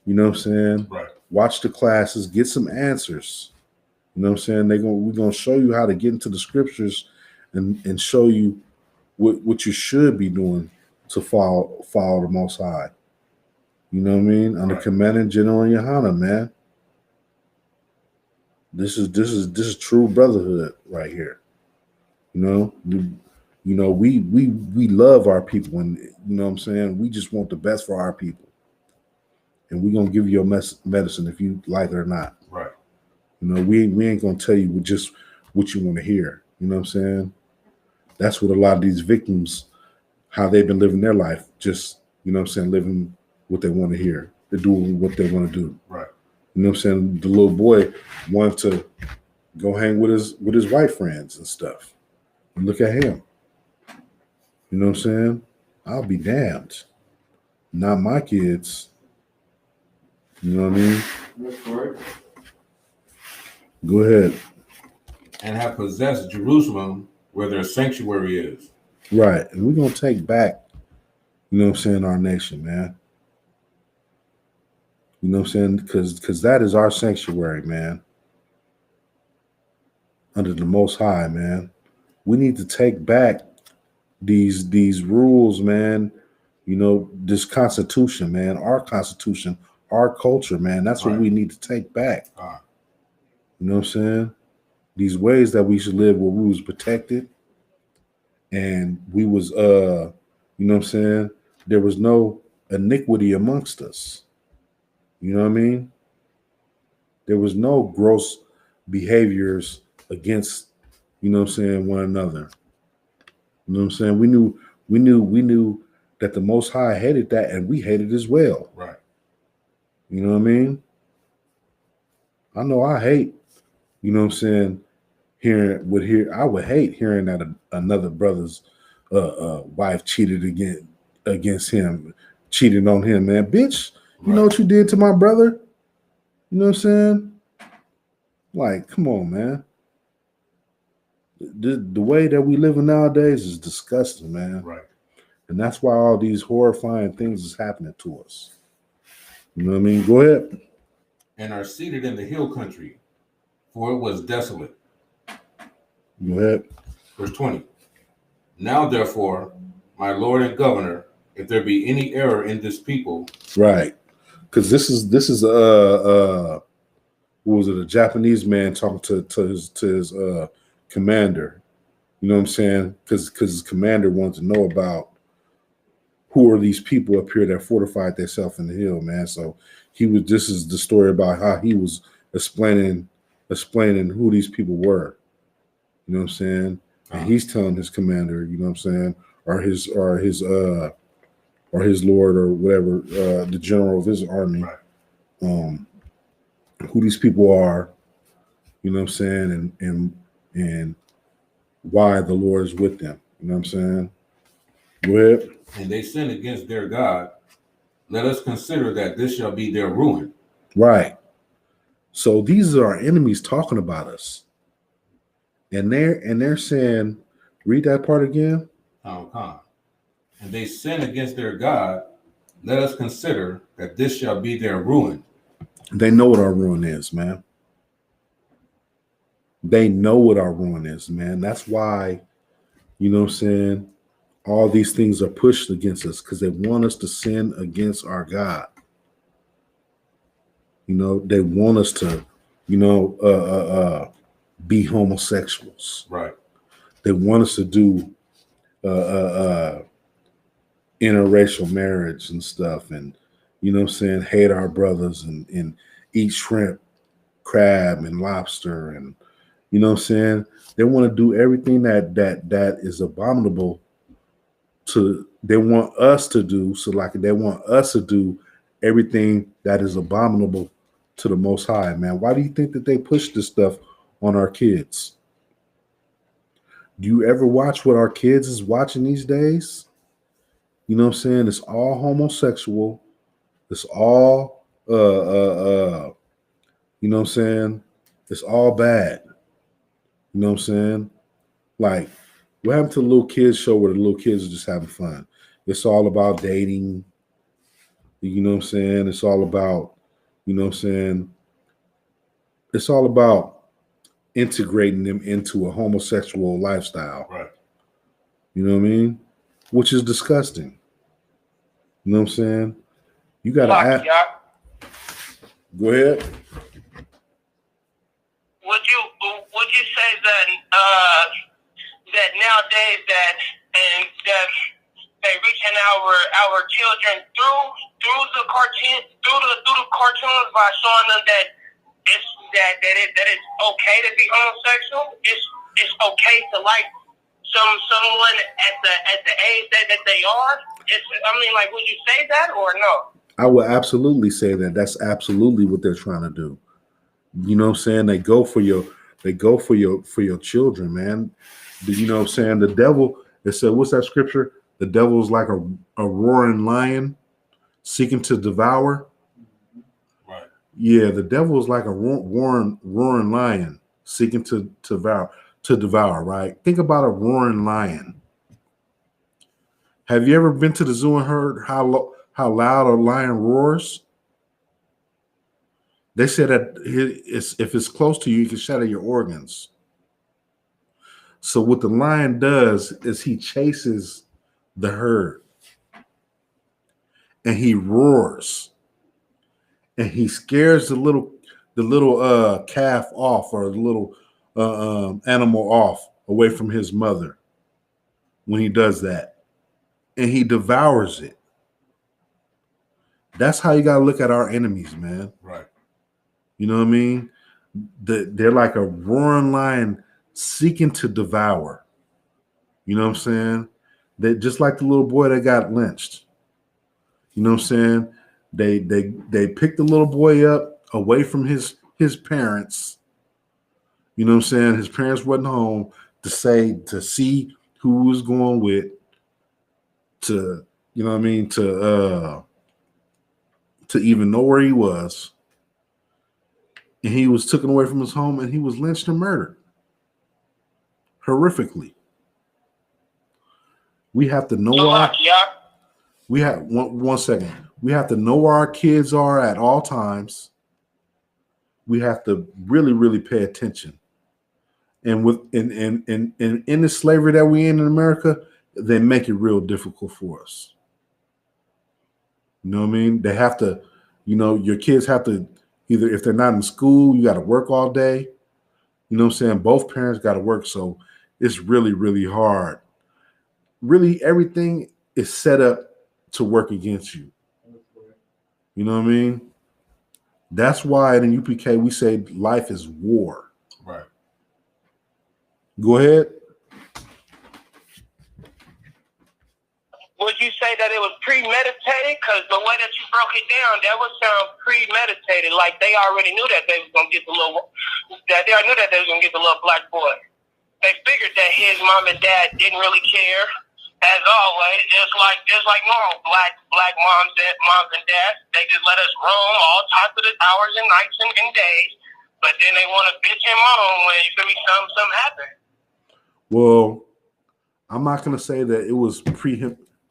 you know what I'm saying? Right. watch the classes, get some answers. You know what I'm saying? We're gonna show you how to get into the scriptures and show you what you should be doing to follow the Most High. You know what I mean? Under Commanding General Yohana, man. This is true brotherhood right here. You know, we love our people, and you know what I'm saying? We just want the best for our people. And we're gonna give you your medicine if you like it or not. Right. You know, we ain't gonna tell you just what you want to hear. You know what I'm saying? That's what a lot of these victims, how they've been living their life, just, you know what I'm saying, living what they want to hear. They're doing what they want to do. Right. You know what I'm saying? The little boy wanted to go hang with his white friends and stuff. And look at him. You know what I'm saying? I'll be damned. Not my kids. You know what I mean? That's correct. Go ahead. And have possessed Jerusalem where their sanctuary is. Right. And we're going to take back, you know what I'm saying, our nation, man. You know what I'm saying? Because that is our sanctuary, man. Under the Most High, man. We need to take back these rules, man. You know, this Constitution, man. Our Constitution, our culture, man. That's what we need to take back. You know what I'm saying? These ways that we should live where we was protected and we was, you know what I'm saying? There was no iniquity amongst us. You know what I mean? There was no gross behaviors against, you know what I'm saying, one another. You know what I'm saying? We knew that the Most High hated that, and we hated as well. Right. You know what I mean? I know I hate, you know what I'm saying, I would hate hearing that another brother's wife cheated against him, cheated on him, man. Bitch, you know what you did to my brother? You know what I'm saying? Like, come on, man. The way that we living nowadays is disgusting, man. Right. And that's why all these horrifying things is happening to us. You know what I mean? Go ahead. And are seated in the hill country, for it was desolate. Go ahead. Verse 20. Now, therefore, my Lord and Governor, if there be any error in this people. Right. Because this is what was it, a Japanese man talking to his commander. You know what I'm saying? Because his commander wanted to know about who are these people up here that fortified themselves in the hill, man. So this is the story about how he was explaining who these people were. You know what I'm saying? And he's telling his commander, you know what I'm saying, or his lord or whatever, the general of his army, who these people are, you know what I'm saying, and why the Lord is with them. You know what I'm saying? Go ahead. And they sin against their God. Let us consider that this shall be their ruin. Right. So these are our enemies talking about us. And they're saying, read that part again. And they sin against their God. Let us consider that this shall be their ruin. They know what our ruin is, man. They know what our ruin is, man. That's why, you know what I'm saying, all these things are pushed against us because they want us to sin against our God. You know, they want us to, you know, be homosexuals. Right. They want us to do interracial marriage and stuff, and you know what I'm saying, hate our brothers and eat shrimp, crab, and lobster, and you know what I'm saying. They want to do everything that is abominable to. They want us to do so, like they want us to do everything that is abominable to the Most High, man. Why do you think that they push this stuff on our kids? Do you ever watch what our kids is watching these days? You know what I'm saying? It's all homosexual. It's all you know what I'm saying? It's all bad. You know what I'm saying? Like, what happened to the little kids show where the little kids are just having fun? It's all about dating. You know what I'm saying? It's all about, You know what I'm saying? It's all about integrating them into a homosexual lifestyle. Right. You know what I mean? Which is disgusting. You know what I'm saying? You got to act. Go ahead. Would you say that that nowadays that they reaching our children through the cartoons by showing them that it's okay to be homosexual. It's okay to like someone at the age that they are. Would you say that or no? I would absolutely say that. That's absolutely what they're trying to do. You know what I'm saying? They go for your children, man. You know what I'm saying? The devil, it said, what's that scripture? The devil is like a roaring lion seeking to devour. Right. Yeah, the devil is like a roaring lion seeking to devour, right? Think about a roaring lion. Have you ever been to the zoo and heard how loud a lion roars? They said that if it's close to you, you can shatter your organs. So what the lion does is he chases the herd and he roars and he scares the little calf off, or the little animal off, away from his mother when he does that, and he devours it. That's how you got to look at our enemies, man. Right. You know what I mean? They're like a roaring lion seeking to devour. You know what I'm saying? They just like the little boy that got lynched. You know what I'm saying? They picked the little boy up away from his parents. You know what I'm saying? His parents wasn't home to see who he was going with, to, you know what I mean, to even know where he was. And he was taken away from his home and he was lynched and murdered. Horrifically. We have to know we have one second. We have to know where our kids are at all times. We have to really, really pay attention. And in the slavery that we in America, they make it real difficult for us. You know what I mean? They have to, your kids have to, either if they're not in school, you got to work all day. You know what I'm saying? Both parents got to work. So it's really, really hard. Really, everything is set up to work against you. You know what I mean? That's why in UPK we say life is war. Right. Go ahead. Would you say that it was premeditated? Because the way that you broke it down, that would sound premeditated. Like they already knew that they was gonna get the little black boy. They figured that his mom and dad didn't really care, as always. Just like normal black moms and dads, they just let us roam all types of the hours and nights and days. But then they want to bitch and moan when something happens. Well, I'm not gonna say that it was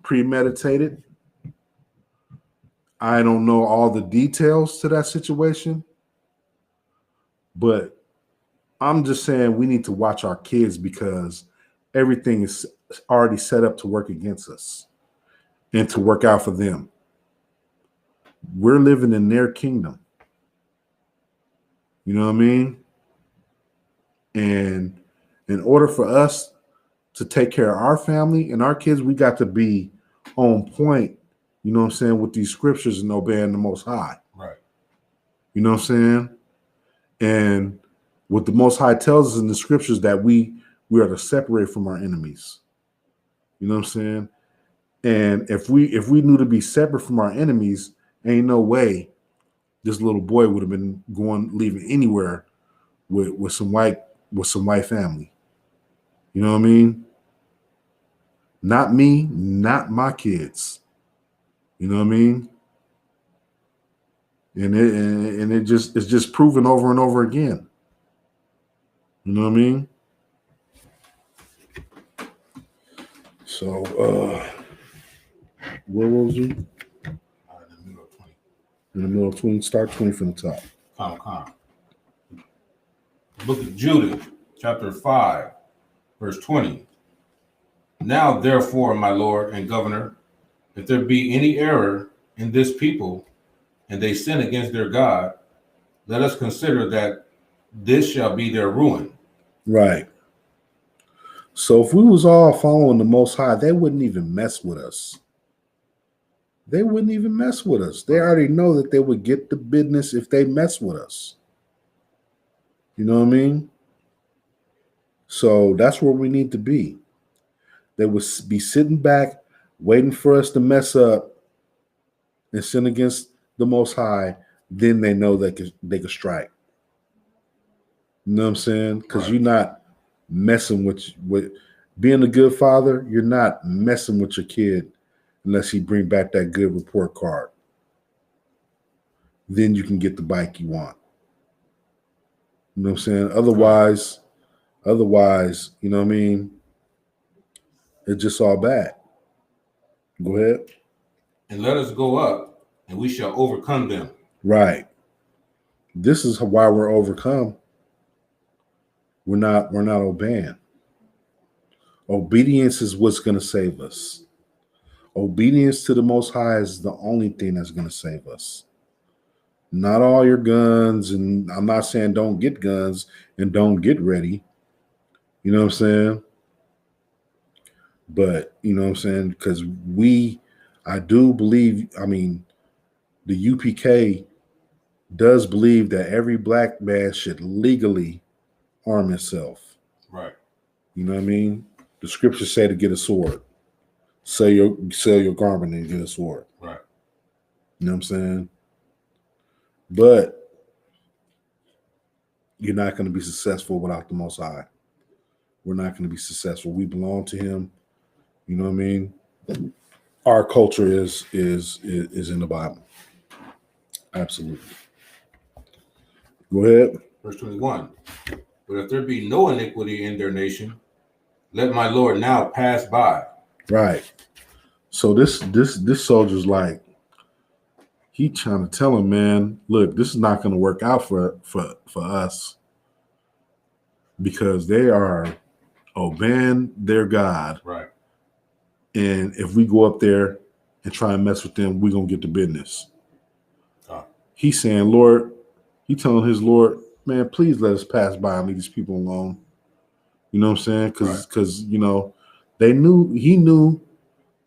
premeditated. I don't know all the details to that situation, but I'm just saying we need to watch our kids, because everything is already set up to work against us and to work out for them. We're living in their kingdom. You know what I mean? And in order for us to take care of our family and our kids, we got to be on point, you know what I'm saying, with these scriptures and obeying the Most High. Right. You know what I'm saying? And what the Most High tells us in the scriptures, that we are to separate from our enemies. You know what I'm saying? And if we knew to be separate from our enemies, ain't no way this little boy would have been leaving anywhere with some white family. You know what I mean? Not me, not my kids. You know what I mean? And it's just proven over and over again. You know what I mean? So where was we? In the middle of 20. In the middle of 20, start 20 from the top. Calm. Book of Judith, chapter 5, verse 20. Now, therefore, my Lord and Governor, if there be any error in this people, and they sin against their God, let us consider that this shall be their ruin. Right. So if we was all following the Most High, they wouldn't even mess with us. They wouldn't even mess with us. They already know that they would get the business if they mess with us. You know what I mean? So that's where we need to be. They would be sitting back, waiting for us to mess up and sin against the Most High. Then they know they could strike. You know what I'm saying? Because Right. you're not messing with being a good father. You're not messing with your kid unless he bring back that good report card. Then you can get the bike you want. You know what I'm saying? Otherwise, you know what I mean? It's just all bad. Go ahead. And let us go up, and we shall overcome them. Right. This is why we're overcome. We're not obeying. Obedience is what's going to save us. Obedience to the Most High is the only thing that's going to save us. Not all your guns, and I'm not saying don't get guns and don't get ready. You know what I'm saying? But, you know what I'm saying? Because I do believe, I mean, the UPK does believe that every black man should legally arm himself. Right. You know what I mean? The scriptures say to get a sword. Sell your garment and get a sword. Right. You know what I'm saying? But you're not going to be successful without the Most High. We're not going to be successful. We belong to Him. You know what I mean? Our culture is in the Bible. Absolutely. Go ahead. Verse 21. But if there be no iniquity in their nation, let my Lord now pass by. Right. So this soldier's like, he trying to tell him, man, look, this is not going to work out for us because they are obeying their God. Right. And if we go up there and try and mess with them, we're going to get the business. He's saying, Lord, he telling his Lord, man, please let us pass by and leave these people alone. You know what I'm saying? Because you know, he knew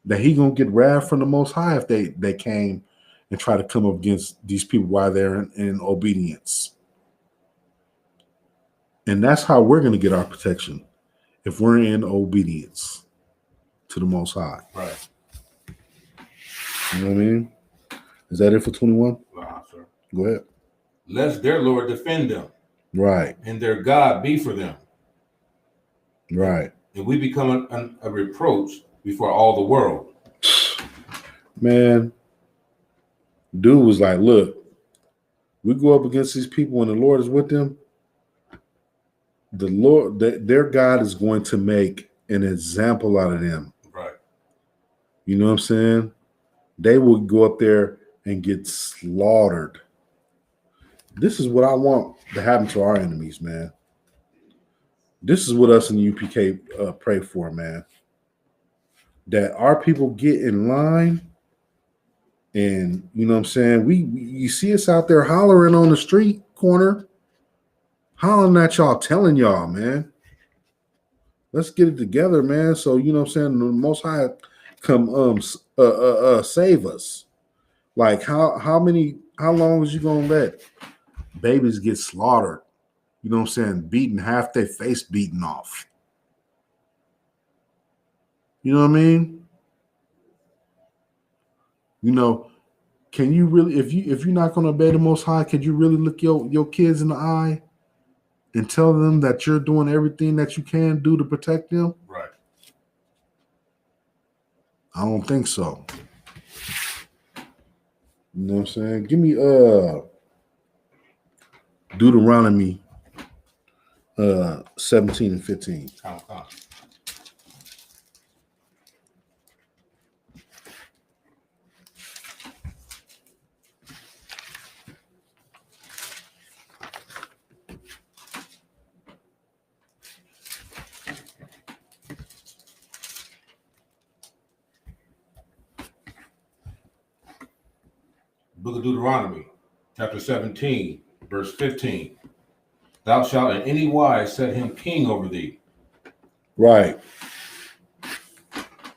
that he going to get wrath from the Most High if they came and try to come up against these people while they're in obedience. And that's how we're going to get our protection, if we're in obedience to the Most High. Right. You know what I mean? Is that it for 21? Sir. Go ahead. Lest their Lord defend them. Right. And their God be for them. Right. And we become a reproach before all the world. Man, dude was like, look, we go up against these people when the Lord is with them. The Lord, their God is going to make an example out of them. Right. You know what I'm saying? They will go up there and get slaughtered. This is what I want to happen to our enemies, man. This is what us in the UPK pray for, man. That our people get in line, and you know what I'm saying? You see us out there hollering on the street corner, hollering at y'all, telling y'all, man, let's get it together, man. So you know what I'm saying? The Most High come save us. Like how long is you gonna let babies get slaughtered? You know what I'm saying? Beaten, half their face beaten off. You know what I mean? You know, can you really, if you're not going to obey the Most High, could you really look your kids in the eye and tell them that you're doing everything that you can do to protect them? Right. I don't think so. You know what I'm saying? Give me Deuteronomy 17 and 15. Book of Deuteronomy, chapter 17, verse 15. Thou shalt in any wise set him king over thee. Right.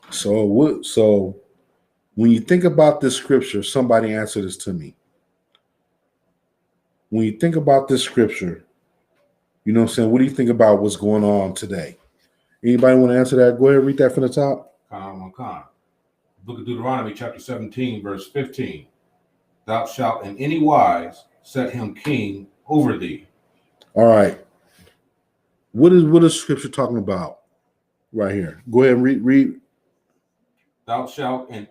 So when you think about this scripture, somebody answer this to me. When you think about this scripture, you know what I'm saying? What do you think about what's going on today? Anybody want to answer that? Go ahead, read that from the top. Book of Deuteronomy, chapter 17, verse 15. Thou shalt in any wise set him king over thee. All right. What is scripture talking about right here? Go ahead and read. Thou shalt in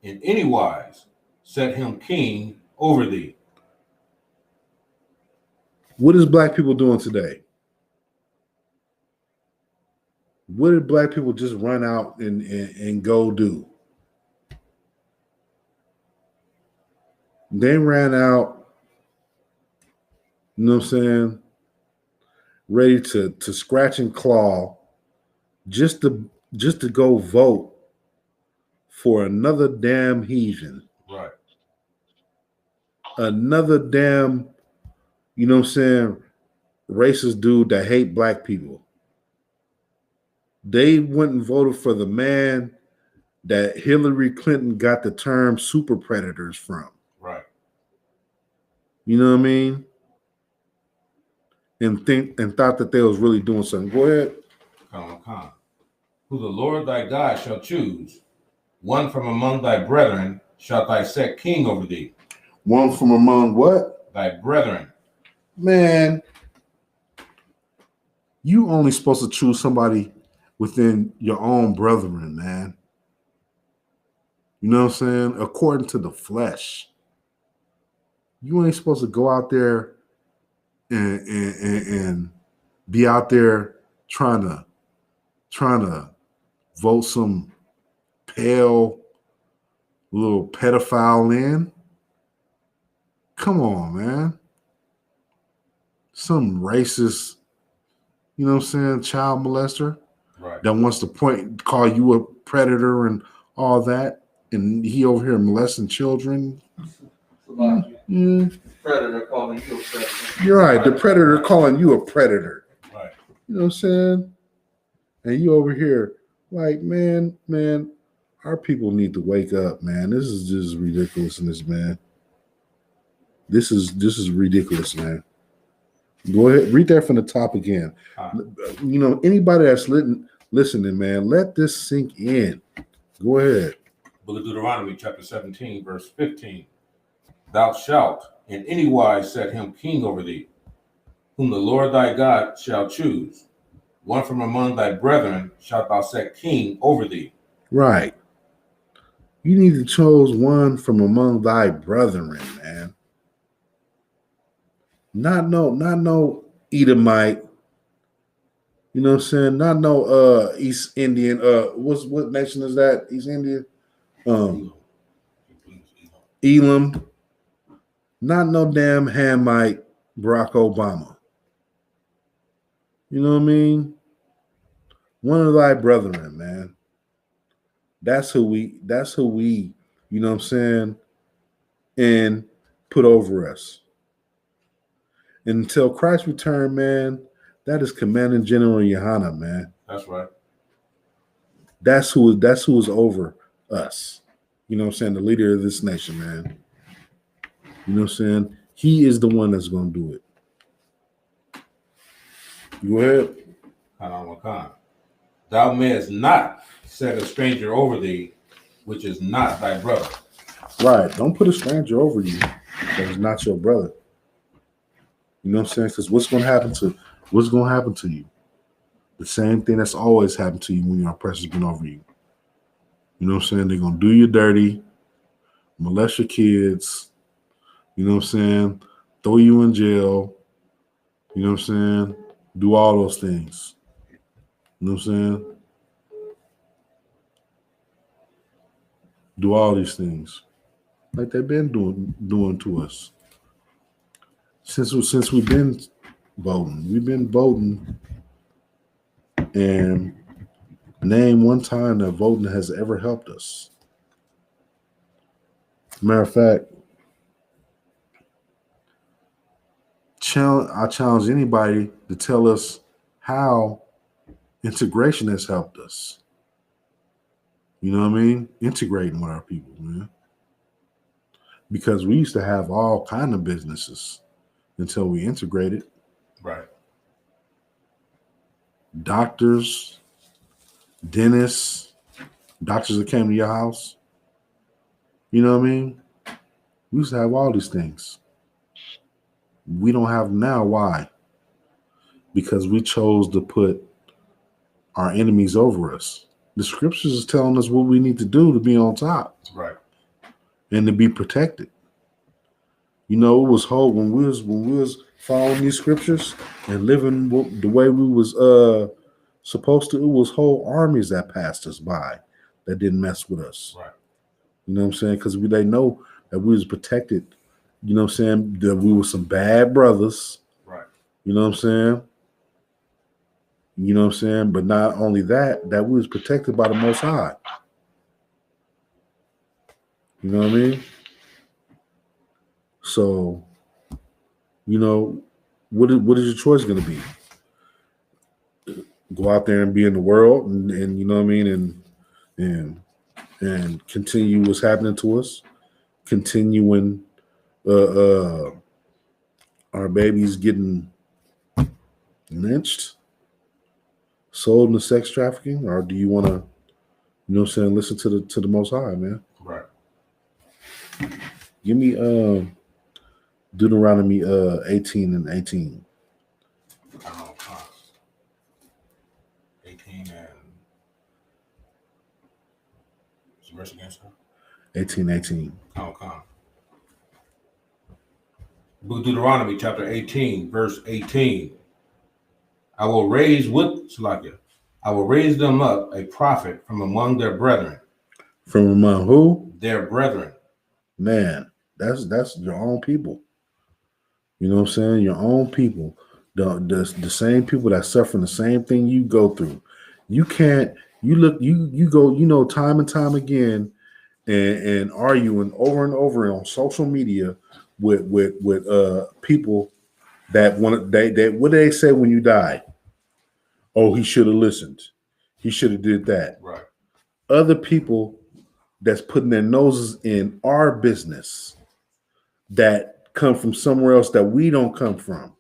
any wise set him king over thee. What is black people doing today? What did black people just run out and go do? They ran out, you know what I'm saying, ready to scratch and claw just to go vote for another damn heathen. Right. Another damn, you know what I'm saying, racist dude that hate black people. They went and voted for the man that Hillary Clinton got the term super predators from. Right. You know what I mean? And thought that they was really doing something. Go ahead. Who the Lord thy God shall choose, one from among thy brethren shalt thou set king over thee. One from among what? Thy brethren. Man, you only supposed to choose somebody within your own brethren, man. You know what I'm saying? According to the flesh. You ain't supposed to go out there and be out there trying to vote some pale little pedophile in. Come on, man. Some racist, you know what I'm saying, child molester. Right. That wants to call you a predator and all that, and he over here molesting children. Predator calling you a predator. You're right. The predator calling you a predator. Right. You know what I'm saying? And you over here like, man, our people need to wake up, man. This is just ridiculousness, man. This is ridiculous, man. Go ahead, read that from the top again. You know, anybody that's listening, man, let this sink in. Go ahead. Book of Deuteronomy, chapter 17, verse 15. Thou shalt in any wise set him king over thee, whom the Lord thy God shall choose. One from among thy brethren shalt thou set king over thee. Right. You need to choose one from among thy brethren, man. Not no Edomite. You know what I'm saying? Not no East Indian. What nation is that? East Indian? Elam. Not no damn Hamite Barack Obama. You know what I mean? One of thy brethren, man. That's who we, you know what I'm saying, and put over us. Until Christ return, man, that is Commanding General Yohana, man. That's right. That's who is over us. You know what I'm saying? The leader of this nation, man. You know what I'm saying? He is the one that's going to do it. Go ahead. Thou mayest not set a stranger over thee, which is not thy brother. Right. Don't put a stranger over you that is not your brother. You know what I'm saying? Because what's going to happen to you? The same thing that's always happened to you when your oppressor's been over you. You know what I'm saying? They're going to do you dirty, molest your kids, you know what I'm saying? Throw you in jail, you know what I'm saying? Do all those things. You know what I'm saying? Do all these things like they've been doing to us. Since we've been voting, and name one time that voting has ever helped us. Matter of fact, I challenge anybody to tell us how integration has helped us. You know what I mean? Integrating with our people, man. Because we used to have all kind of businesses until we integrated. Right. Doctors, dentists, doctors that came to your house. You know what I mean? We used to have all these things. We don't have them now. Why? Because we chose to put our enemies over us. The scriptures is telling us what we need to do to be on top. Right. And to be protected. You know, it was whole when we was following these scriptures and living the way we was supposed to. It was whole armies that passed us by that didn't mess with us. Right. You know what I'm saying? Because they know that we was protected. You know what I'm saying? That we were some bad brothers. Right. You know what I'm saying? You know what I'm saying? But not only that we was protected by the Most High. You know what I mean? So, you know, what is your choice going to be? Go out there and be in the world and you know what I mean? And continue what's happening to us. Continuing our babies getting lynched, sold into sex trafficking, or do you want to, you know what I'm saying, listen to the Most High, man? Right. Give me Deuteronomy 18 and 18. 18 and what's the verse again, sir? 18. Book of Deuteronomy, chapter 18, verse 18. I will raise them up a prophet from among their brethren. From among who? Their brethren. Man, that's your own people. You know what I'm saying? Your own people. The same people that suffering the same thing you go through. You can't, you go, you know, time and time again and arguing over and over on social media with people that want they what do they say when you die? Oh, he should have listened. He should have did that. Right. Other people that's putting their noses in our business that come from somewhere else that we don't come from.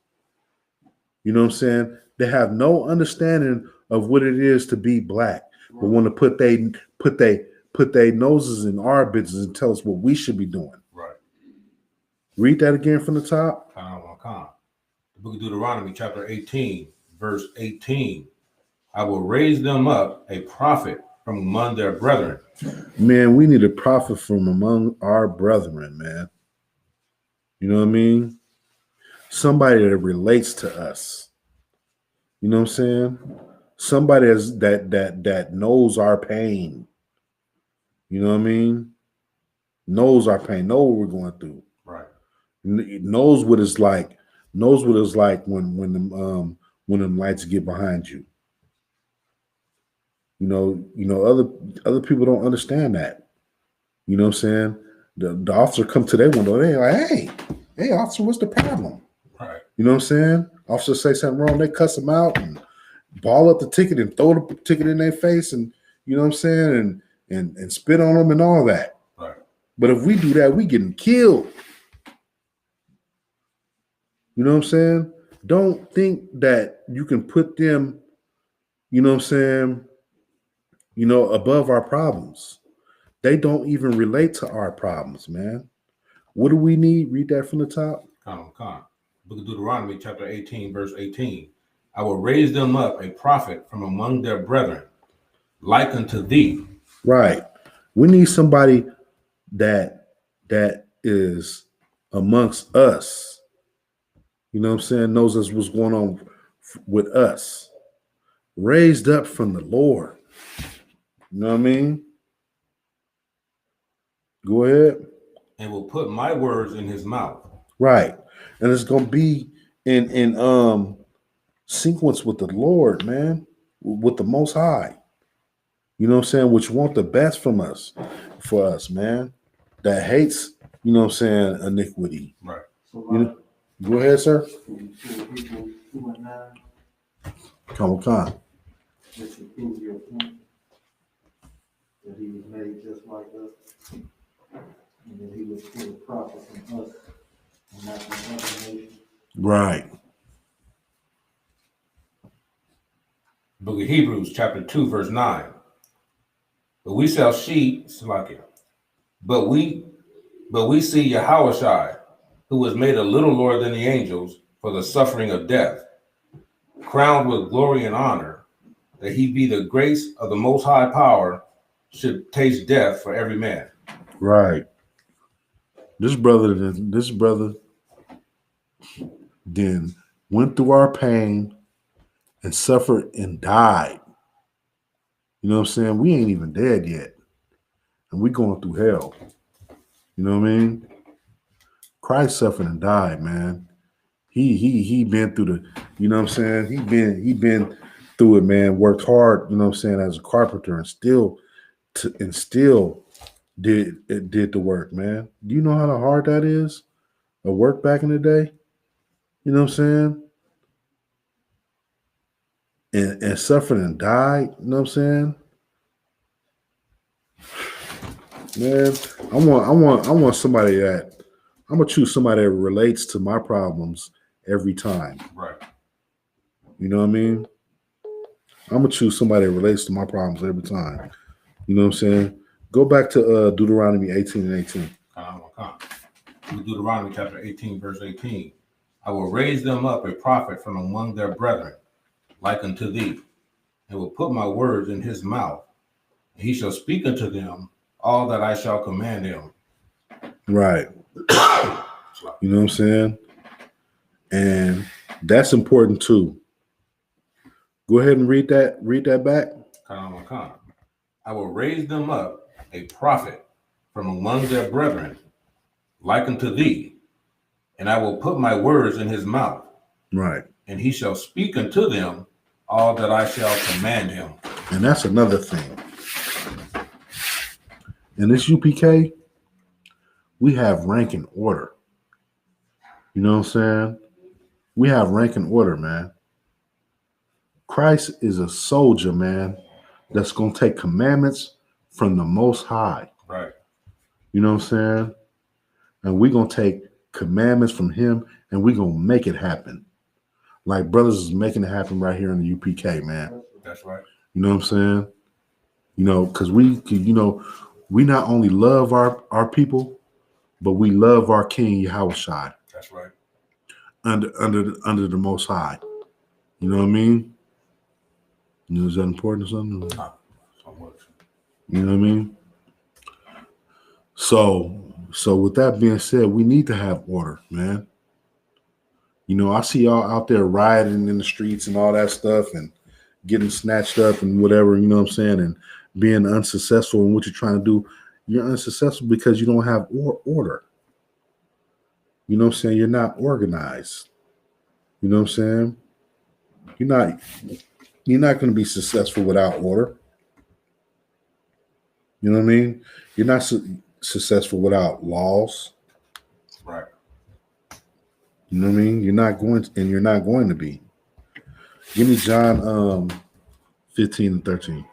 You know what I'm saying? They have no understanding of what it is to be black, but want to put their noses in our business and tell us what we should be doing. Right. Read that again from the top. The book of Deuteronomy, chapter 18, verse 18. I will raise them up a prophet from among their brethren. Man, we need a prophet from among our brethren, man. You know what I mean? Somebody that relates to us. You know what I'm saying? Somebody that knows our pain. You know what I mean? Knows our pain, know what we're going through. Right. Knows what it's like. Knows what it's like when them lights get behind you. You know, other people don't understand that. You know what I'm saying? The officer come to their window, they're like, hey, officer, what's the problem? Right. You know what I'm saying? Officer say something wrong, they cuss them out and ball up the ticket and throw the ticket in their face, and you know what I'm saying, and spit on them and all that. Right. But if we do that, we getting killed. You know what I'm saying? Don't think that you can put them, you know what I'm saying, you know, above our problems. They don't even relate to our problems, man. What do we need? Read that from the top. Book of Deuteronomy, chapter 18, verse 18. I will raise them up a prophet from among their brethren, like unto thee. Right. We need somebody that is amongst us. You know what I'm saying? Knows us what's going on with us. Raised up from the Lord. You know what I mean? Go ahead. And will put my words in his mouth. Right. And it's gonna be in sequence with the Lord, man, with the Most High. You know what I'm saying? Which want the best from us, for us, man. that hates, you know what I'm saying, iniquity. Right. So You know, go ahead, sir. Hebrews 2:9, Come on. just to prove your point, that he was made just like us, and that he was still a prophet from us, and not from other nations. Right. Book of Hebrews, chapter 2, verse 9. But we shall see, but we see Yahushua, who was made a little lower than the angels for the suffering of death, crowned with glory and honor, that he be the grace of the most high power, should taste death for every man. Right. This brother then went through our pain and suffered and died. You know what I'm saying? We ain't even dead yet. And we going through hell. You know what I mean? Christ suffered and died, man. He been through the, you know what I'm saying? He been through it, man. Worked hard, you know what I'm saying, as a carpenter, and still did the work, man. Do you know how hard that is? A work back in the day? You know what I'm saying? And suffered and died, you know what I'm saying? Man, I want somebody that I'm gonna choose somebody that relates to my problems every time. Right. You know what I mean? I'm gonna choose somebody that relates to my problems every time. You know what I'm saying? Go back to Deuteronomy 18 and 18. Deuteronomy chapter 18, verse 18. I will raise them up a prophet from among their brethren, like unto thee, and will put my words in his mouth, and he shall speak unto them all that I shall command him. Right. You know what I'm saying? And that's important too. Go ahead and read that. Read that back. I will raise them up a prophet from among their brethren, like unto thee, and I will put my words in his mouth. Right. And he shall speak unto them all that I shall command him. And that's another thing. In this UPK, we have rank and order. You know what I'm saying? We have rank and order, man. Christ is a soldier, man, that's going to take commandments from the Most High. Right. You know what I'm saying? And we're going to take commandments from him and we're going to make it happen. Like brothers is making it happen right here in the UPK, man. That's right. You know what I'm saying? You know, because we not only love our people, but we love our King Yahushua. That's right. Under the Most High. You know what I mean? You know, is that important or something? Not so much. You know what I mean? So with that being said, we need to have order, man. You know, I see y'all out there rioting in the streets and all that stuff and getting snatched up and whatever, you know what I'm saying, and being unsuccessful in what you're trying to do. You're unsuccessful because you don't have order. You know what I'm saying? You're not organized. You know what I'm saying? You're not going to be successful without order. You know what I mean? You're not successful without laws. Right. You know what I mean? You're not going to be. Give me John 15 and 13.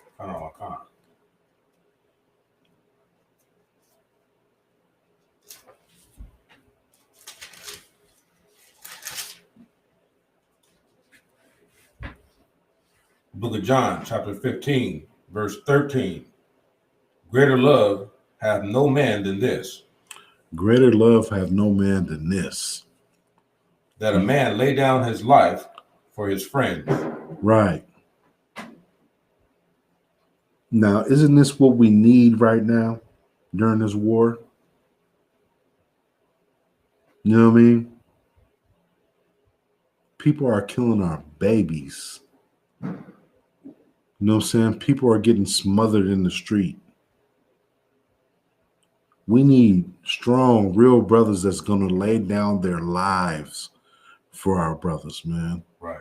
Book of John, chapter 15, verse 13. Greater love hath no man than this. Greater love hath no man than this. That a man lay down his life for his friends. Right. Now, isn't this what we need right now during this war? You know what I mean? People are killing our babies. You know what I'm saying? People are getting smothered in the street. We need strong, real brothers that's going to lay down their lives for our brothers, man. Right.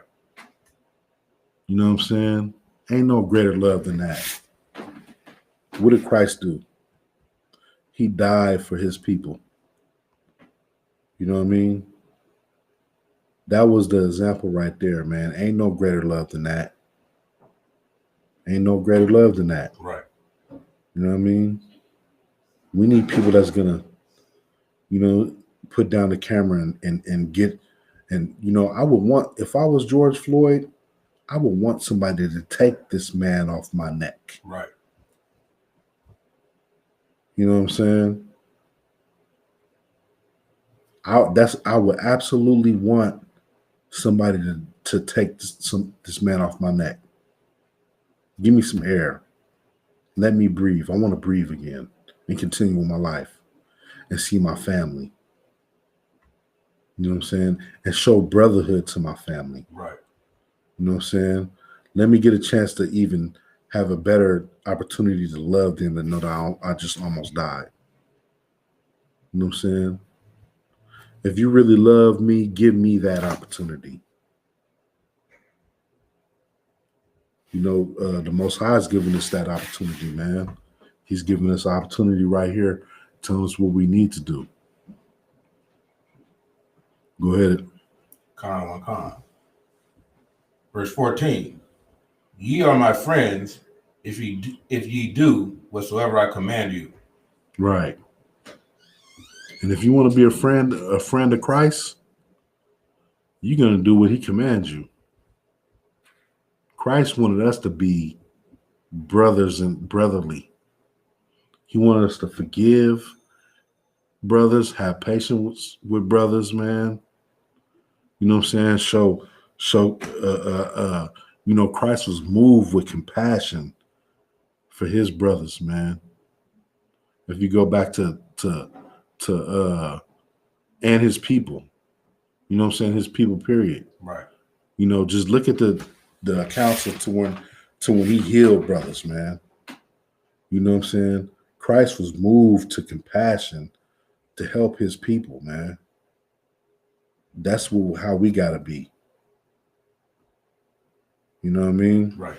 You know what I'm saying? Ain't no greater love than that. What did Christ do? He died for his people. You know what I mean? That was the example right there, man. Ain't no greater love than that. Ain't no greater love than that. Right. You know what I mean? We need people that's gonna, put down the camera and get, and I would want, if I was George Floyd, I would want somebody to take this man off my neck. Right. You know what I'm saying? I would absolutely want somebody to take this man off my neck. Give me some air. Let me breathe. I want to breathe again and continue with my life and see my family. You know what I'm saying? And show brotherhood to my family. Right. You know what I'm saying? Let me get a chance to even have a better opportunity to love them and know that I just almost died. You know what I'm saying? If you really love me, give me that opportunity. The Most High is giving us that opportunity, man. He's giving us opportunity right here, telling us what we need to do. Go ahead. Con. Verse 14. Ye are my friends if ye do whatsoever I command you. Right. And if you want to be a friend of Christ, you're going to do what he commands you. Christ wanted us to be brothers and brotherly. He wanted us to forgive brothers, have patience with brothers, man. You know what I'm saying? Christ was moved with compassion for his brothers, man. If you go back to and his people, you know what I'm saying? His people, period. Right. Just look at the accounts to when he healed brothers, man. You know what I'm saying? Christ was moved to compassion to help his people, man. That's how we gotta be. You know what I mean? Right.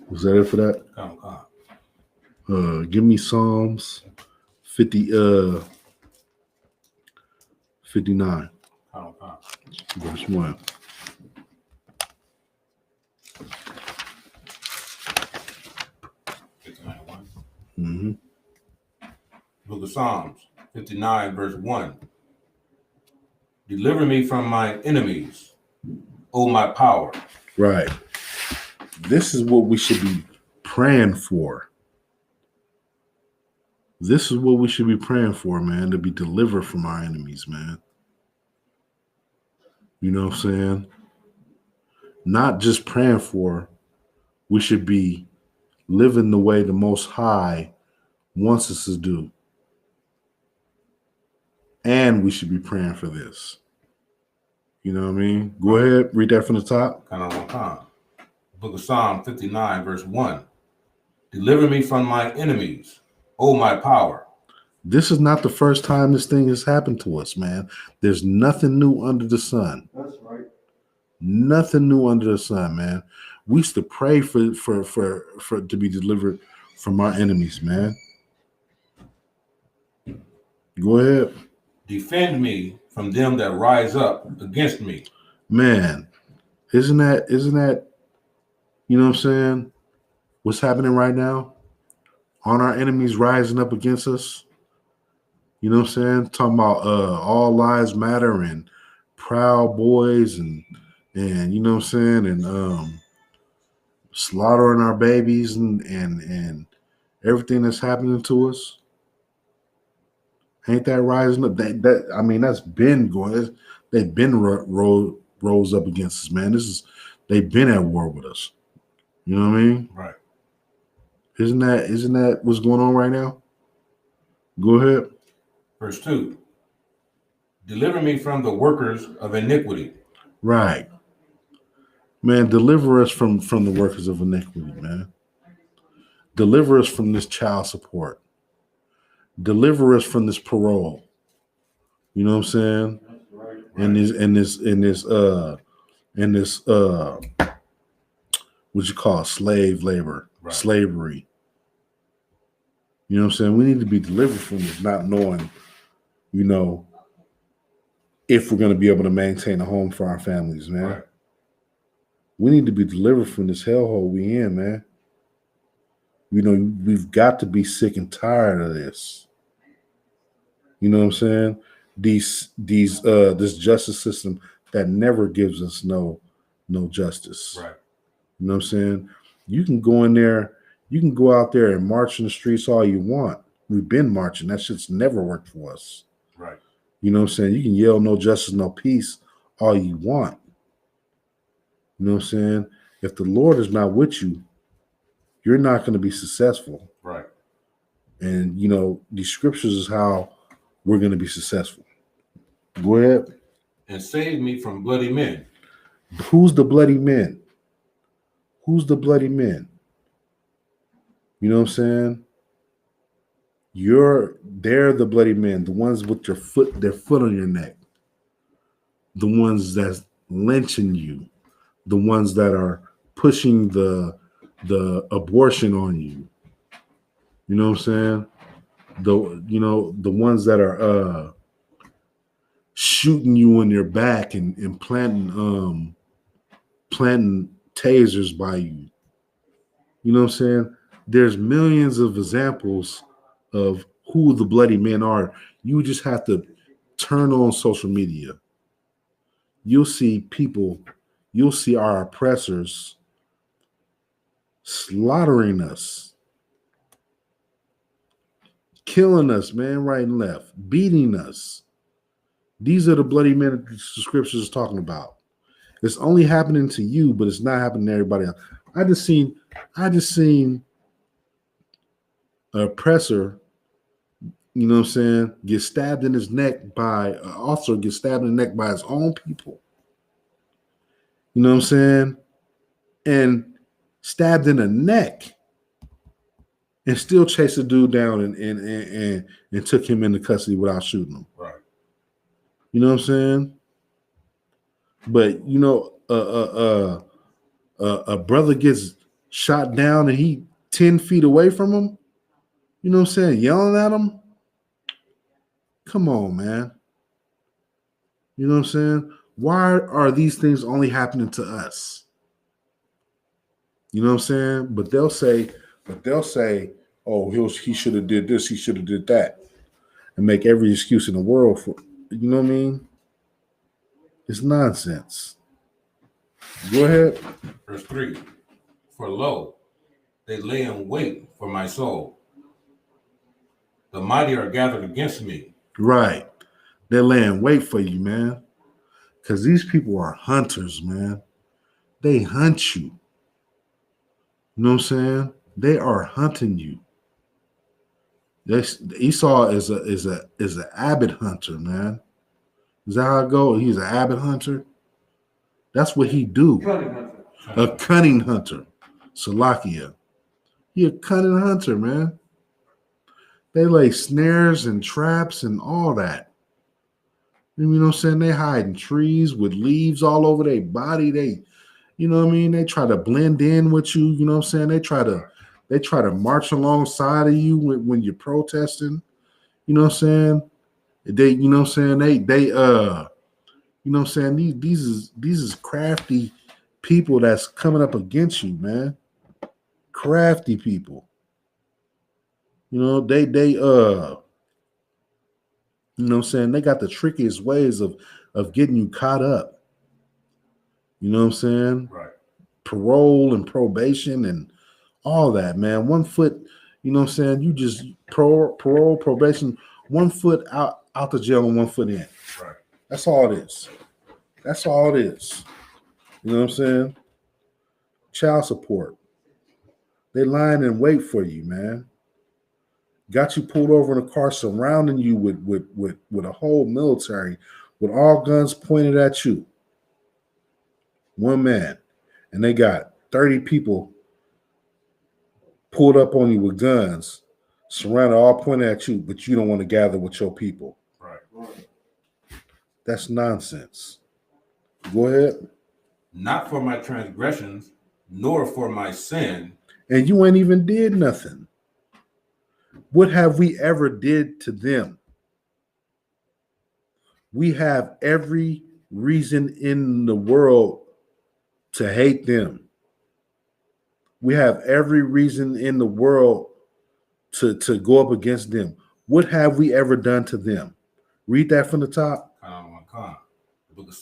Was that it for that? Con. Give me Psalms 59. Con. Verse 1. Mm-hmm. Book of Psalms 59, verse 1. Deliver me from my enemies, O my power. Right. This is what we should be praying for. This is what we should be praying for, man, to be delivered from our enemies, man. You know what I'm saying? Not just praying for, we should be living the way the Most High wants us to do. And we should be praying for this. You know what I mean? Go ahead, read that from the top. Con. Book of Psalm 59, verse 1. Deliver me from my enemies, O my power. This is not the first time this thing has happened to us, man. There's nothing new under the sun. That's right. Nothing new under the sun, man. We used to pray for to be delivered from our enemies, man. Go ahead. Defend me from them that rise up against me. Man, isn't that, you know what I'm saying? What's happening right now? Aren't our enemies rising up against us? You know what I'm saying? Talking about all lives matter and Proud Boys and you know what I'm saying? And slaughtering our babies and everything that's happening to us. Ain't that rising up? That's been going. They've been rose up against us, man. They've been at war with us. You know what I mean? Right. Isn't that what's going on right now? Go ahead. Verse 2. Deliver me from the workers of iniquity. Right. Man, deliver us from the workers of iniquity, man. Deliver us from this child support. Deliver us from this parole. You know what I'm saying? Right. And this what you call slave labor, right. Slavery. You know what I'm saying? We need to be delivered from this, not knowing, you know, if we're going to be able to maintain a home for our families, man. Right. We need to be delivered from this hellhole we in, man. You know, we've got to be sick and tired of this. You know what I'm saying? This justice system that never gives us no justice. Right. You know what I'm saying? You can go in there, you can go out there and march in the streets all you want. We've been marching. That shit's never worked for us. Right. You know what I'm saying? You can yell no justice, no peace all you want. You know what I'm saying? If the Lord is not with you, you're not going to be successful. Right. And, you know, these scriptures is how we're going to be successful. Go ahead. And save me from bloody men. Who's the bloody men? Who's the bloody men? You know what I'm saying? They're the bloody men, the ones with their foot on your neck, the ones that's lynching you, the ones that are pushing the abortion on you. You know what I'm saying? The ones that are shooting you in your back and planting tasers by you. You know what I'm saying? There's millions of examples of who the bloody men are. You just have to turn on social media. You'll see our oppressors slaughtering us, killing us, man, right and left, beating us. These are the bloody men the scriptures is talking about. It's only happening to you, but it's not happening to everybody else. I just seen an oppressor, you know what I'm saying, get stabbed in his neck by an officer, get stabbed in the neck by his own people. You know what I'm saying? And stabbed in the neck and still chased the dude down and took him into custody without shooting him. Right. You know what I'm saying? But, you know, a brother gets shot down and he 10 feet away from him, you know what I'm saying, yelling at him. Come on, man. You know what I'm saying? Why are these things only happening to us? You know what I'm saying? But they'll say, oh, he should have did this, he should have did that, and make every excuse in the world for, you know what I mean? It's nonsense. Go ahead. Verse 3. For lo, they lay in wait for my soul. The mighty are gathered against me. Right. They're laying wait for you, man. Because these people are hunters, man. They hunt you. You know what I'm saying? They are hunting you. Esau is an avid hunter, man. Is that how it goes? He's an avid hunter. That's what he do. Cunning hunter. A cunning hunter. Salakia. He a cunning hunter, man. They lay snares and traps and all that. You know what I'm saying? They hide in trees with leaves all over their body. They, you know what I mean? They try to blend in with you. You know what I'm saying? They try to march alongside of you when you're protesting. You know what I'm saying? They, you know what I'm saying? They you know what I'm saying? These is crafty people that's coming up against you, man. Crafty people. You know, they you know what I'm saying? They got the trickiest ways of getting you caught up. You know what I'm saying? Right. Parole and probation and all that, man. 1 foot, you know what I'm saying? You just parole, probation, 1 foot out the jail and 1 foot in. Right. That's all it is. That's all it is. You know what I'm saying? Child support. They lying in wait for you, man. Got you pulled over in a car, surrounding you with a whole military, with all guns pointed at you. One man. And they got 30 people pulled up on you with guns, surrounded, all pointed at you, but you don't want to gather with your people. Right. That's nonsense. Go ahead. Not for my transgressions, nor for my sin. And you ain't even did nothing. What have we ever did to them? We have every reason in the world to hate them. We have every reason in the world to go up against them. What have we ever done to them? Read that from the top. The book of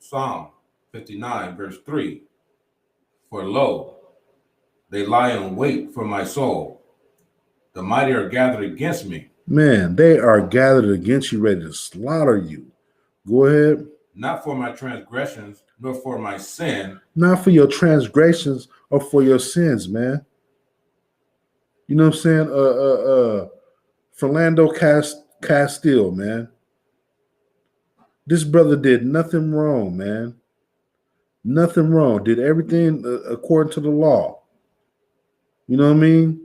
Psalm 59, verse 3. For lo, they lie in wait for my soul. The mighty are gathered against me. Man, they are gathered against you, ready to slaughter you. Go ahead. Not for my transgressions, nor for my sin. Not for your transgressions or for your sins, man. You know what I'm saying? Philando Castile, man. This brother did nothing wrong, man. Nothing wrong. Did everything according to the law. You know what I mean?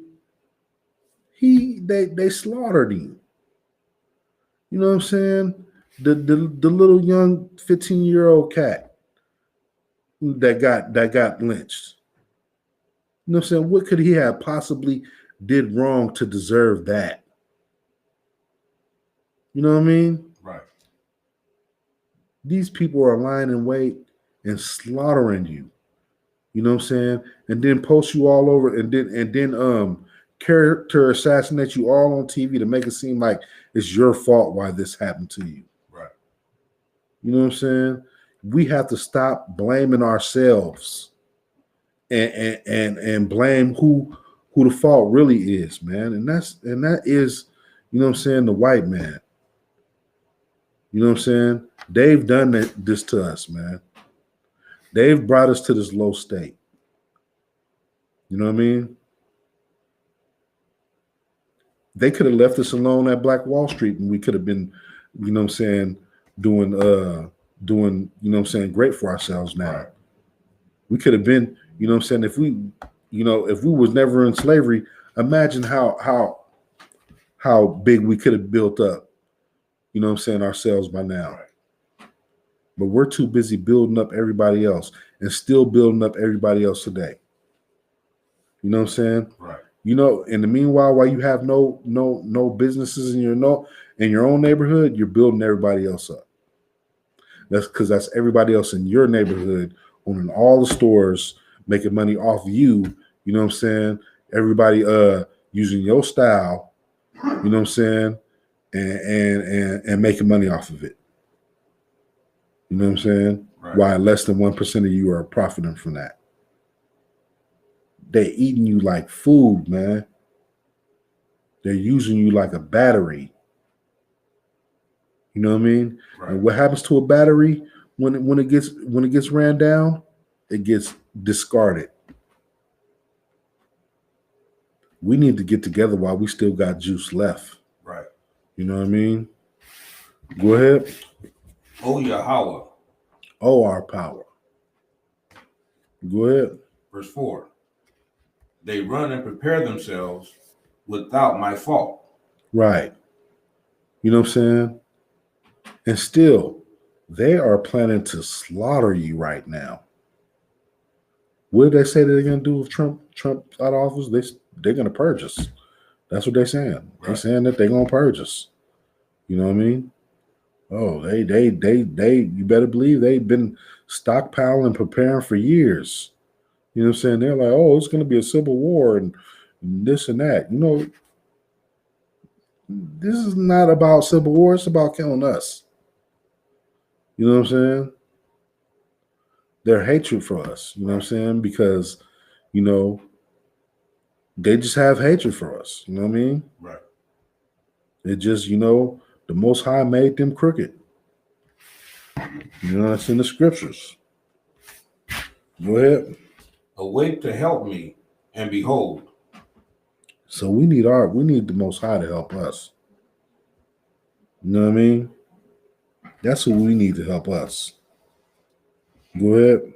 They slaughtered him. You know what I'm saying? The little young 15-year-old cat that got lynched. You know what I'm saying? What could he have possibly did wrong to deserve that? You know what I mean? Right. These people are lying in wait and slaughtering you. You know what I'm saying? And then post you all over and then character assassinate you all on TV to make it seem like it's your fault why this happened to you. Right. You know what I'm saying? We have to stop blaming ourselves and blame who the fault really is, man. And that is, you know what I'm saying, the white man. You know what I'm saying? They've done this to us, man. They've brought us to this low state. You know what I mean? They could have left us alone at Black Wall Street and we could have been, you know what I'm saying, doing, you know what I'm saying, great for ourselves now. Right. We could have been, you know what I'm saying, if we was never in slavery, imagine how big we could have built up, you know what I'm saying, ourselves by now. Right. But we're too busy building up everybody else and still building up everybody else today. You know what I'm saying? Right. You know, in the meanwhile, while you have no businesses in your own neighborhood, you're building everybody else up. That's because that's everybody else in your neighborhood owning all the stores, making money off you. You know what I'm saying? Everybody using your style. You know what I'm saying? And making money off of it. You know what I'm saying? Right. Why less than 1% of you are profiting from that. They're eating you like food, man. They're using you like a battery. You know what I mean? Right. And what happens to a battery when it gets ran down? It gets discarded. We need to get together while we still got juice left. Right. You know what I mean? Go ahead. O Yahweh. Oh, our power. Go ahead. Verse 4. They run and prepare themselves without my fault. Right. You know what I'm saying? And still, they are planning to slaughter you right now. What did they say they're going to do with Trump out of office? They're going to purge us. That's what they're saying. Right. They're saying that they're going to purge us. You know what I mean? Oh, they you better believe they've been stockpiling and preparing for years. You know what I'm saying? They're like, oh, it's going to be a civil war and this and that. You know, this is not about civil war. It's about killing us. You know what I'm saying? Their hatred for us. You know what I'm saying? Because, you know, they just have hatred for us. You know what I mean? Right. It just, you know, the Most High made them crooked. You know, that's in the scriptures. Go ahead. Awake to help me, and behold. So we need the Most High to help us. You know what I mean? That's who we need to help us. Go ahead.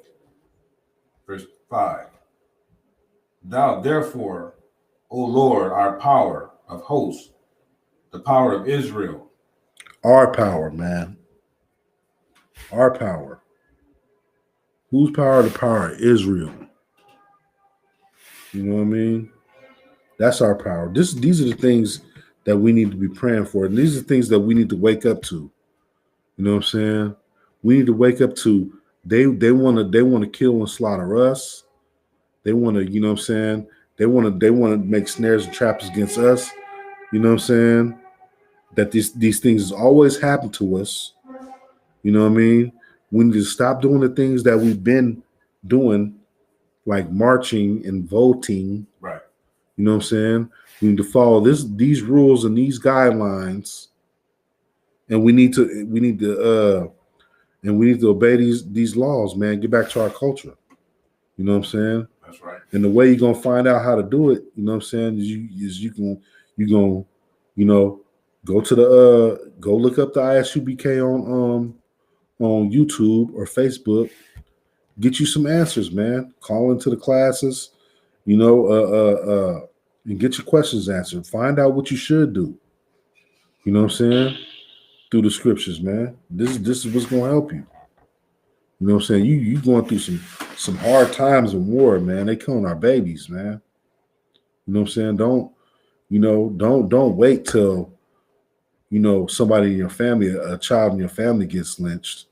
Verse 5. Thou therefore, O Lord, our power of hosts, the power of Israel. Our power, man. Our power. Whose power? The power of Israel. You know what I mean? That's our power. These are the things that we need to be praying for. And these are the things that we need to wake up to. You know what I'm saying? We need to wake up to they want to kill and slaughter us. They want to, you know what I'm saying? They want to make snares and traps against us. You know what I'm saying? That these things always happen to us. You know what I mean? We need to stop doing the things that we've been doing, like marching and voting. Right. You know what I'm saying? We need to follow these rules and these guidelines, and we need to obey these laws, man. Get back to our culture. You know what I'm saying? That's right. And the way you're gonna find out how to do it, you know what I'm saying, is you can go to the go look up the ISUBK on YouTube or Facebook. Get you some answers, man. Call into the classes, and get your questions answered. Find out what you should do. You know what I'm saying? Through the scriptures, man. This is what's gonna help you. You know what I'm saying? You going through some hard times in war, man. They killing our babies, man. You know what I'm saying? Don't wait till somebody in your family, a child in your family gets lynched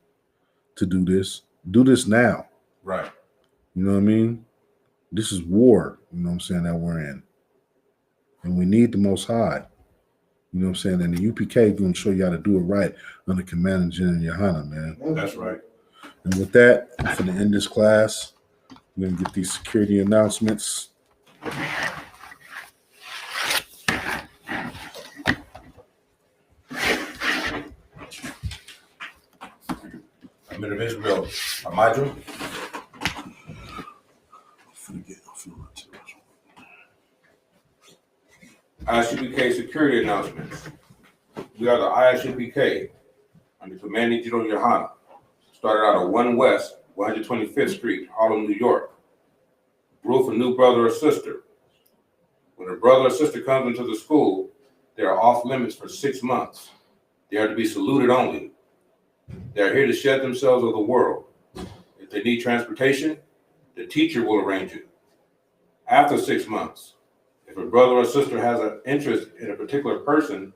to do this. Do this now. Right. You know what I mean? This is war, you know what I'm saying, that we're in. And we need the Most High. You know what I'm saying? And the UPK is going to show you how to do it right under Commanding General Yohana, man. That's right. And with that, I'm going to end this class. We're going to get these security announcements. I'm in Israel. Amaju. ISUPK security announcements. We are the ISUPK under Commanding General Yohana. Started out at 1 West, 125th Street, Harlem, New York. Rule for new brother or sister. When a brother or sister comes into the school, they are off limits for 6 months. They are to be saluted only. They are here to shed themselves of the world. If they need transportation, the teacher will arrange it. After 6 months, if a brother or sister has an interest in a particular person,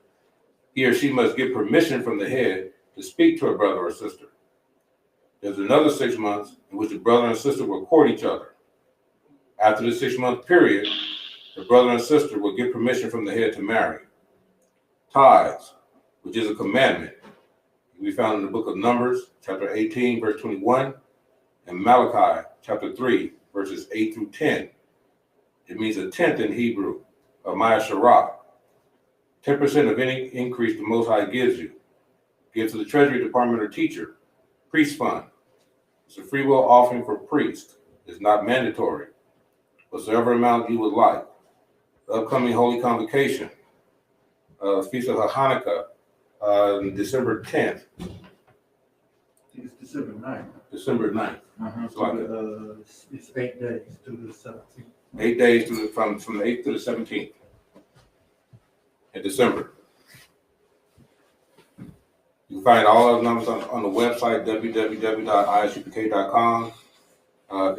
he or she must get permission from the head to speak to a brother or sister. There's another 6 months in which the brother and sister will court each other. After the 6-month period, the brother and sister will get permission from the head to marry. Tithes, which is a commandment, can be found in the book of Numbers, chapter 18, verse 21, and Malachi, chapter 3, verses 8 through 10. It means a tenth in Hebrew, of Ma'asharah. 10% of any increase the Most High gives you. Give to the Treasury Department or teacher. Priest fund. It's a free will offering for priest. It's not mandatory. Whatsoever amount you would like. The upcoming Holy Convocation, Feast of Hanukkah, December 10th. It's December 9th. December 9th. It's 8 days to the 17th. 8 days from the 8th to the 17th in December. You can find all of the numbers on the website, www.isupk.com.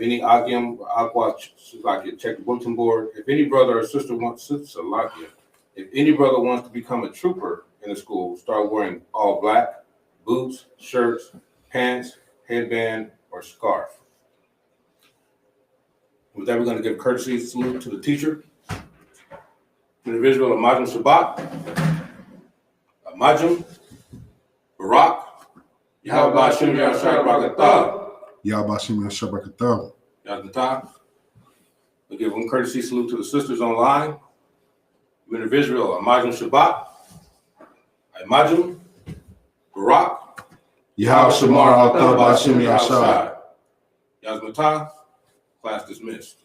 Any Akim, Aqua, check the bulletin board. If any brother or sister wants to become a trooper in the school, start wearing all black, boots, shirts, pants, headband, or scarf. With that, we're going to give courtesy salute to the teacher. Individual Amajum Shabbat, Amajum, Barak, Yahweh Hashem Yahshua Barakatah. Yahweh Hashem Yahshua Barakatah. Yahweh. We give one courtesy salute to the sisters online. Men of Israel, Amajum Shabbat, Amajum, Barak, Yahweh Shamar Al-Tab Hashem Yahshua. Yazmatah. Class dismissed.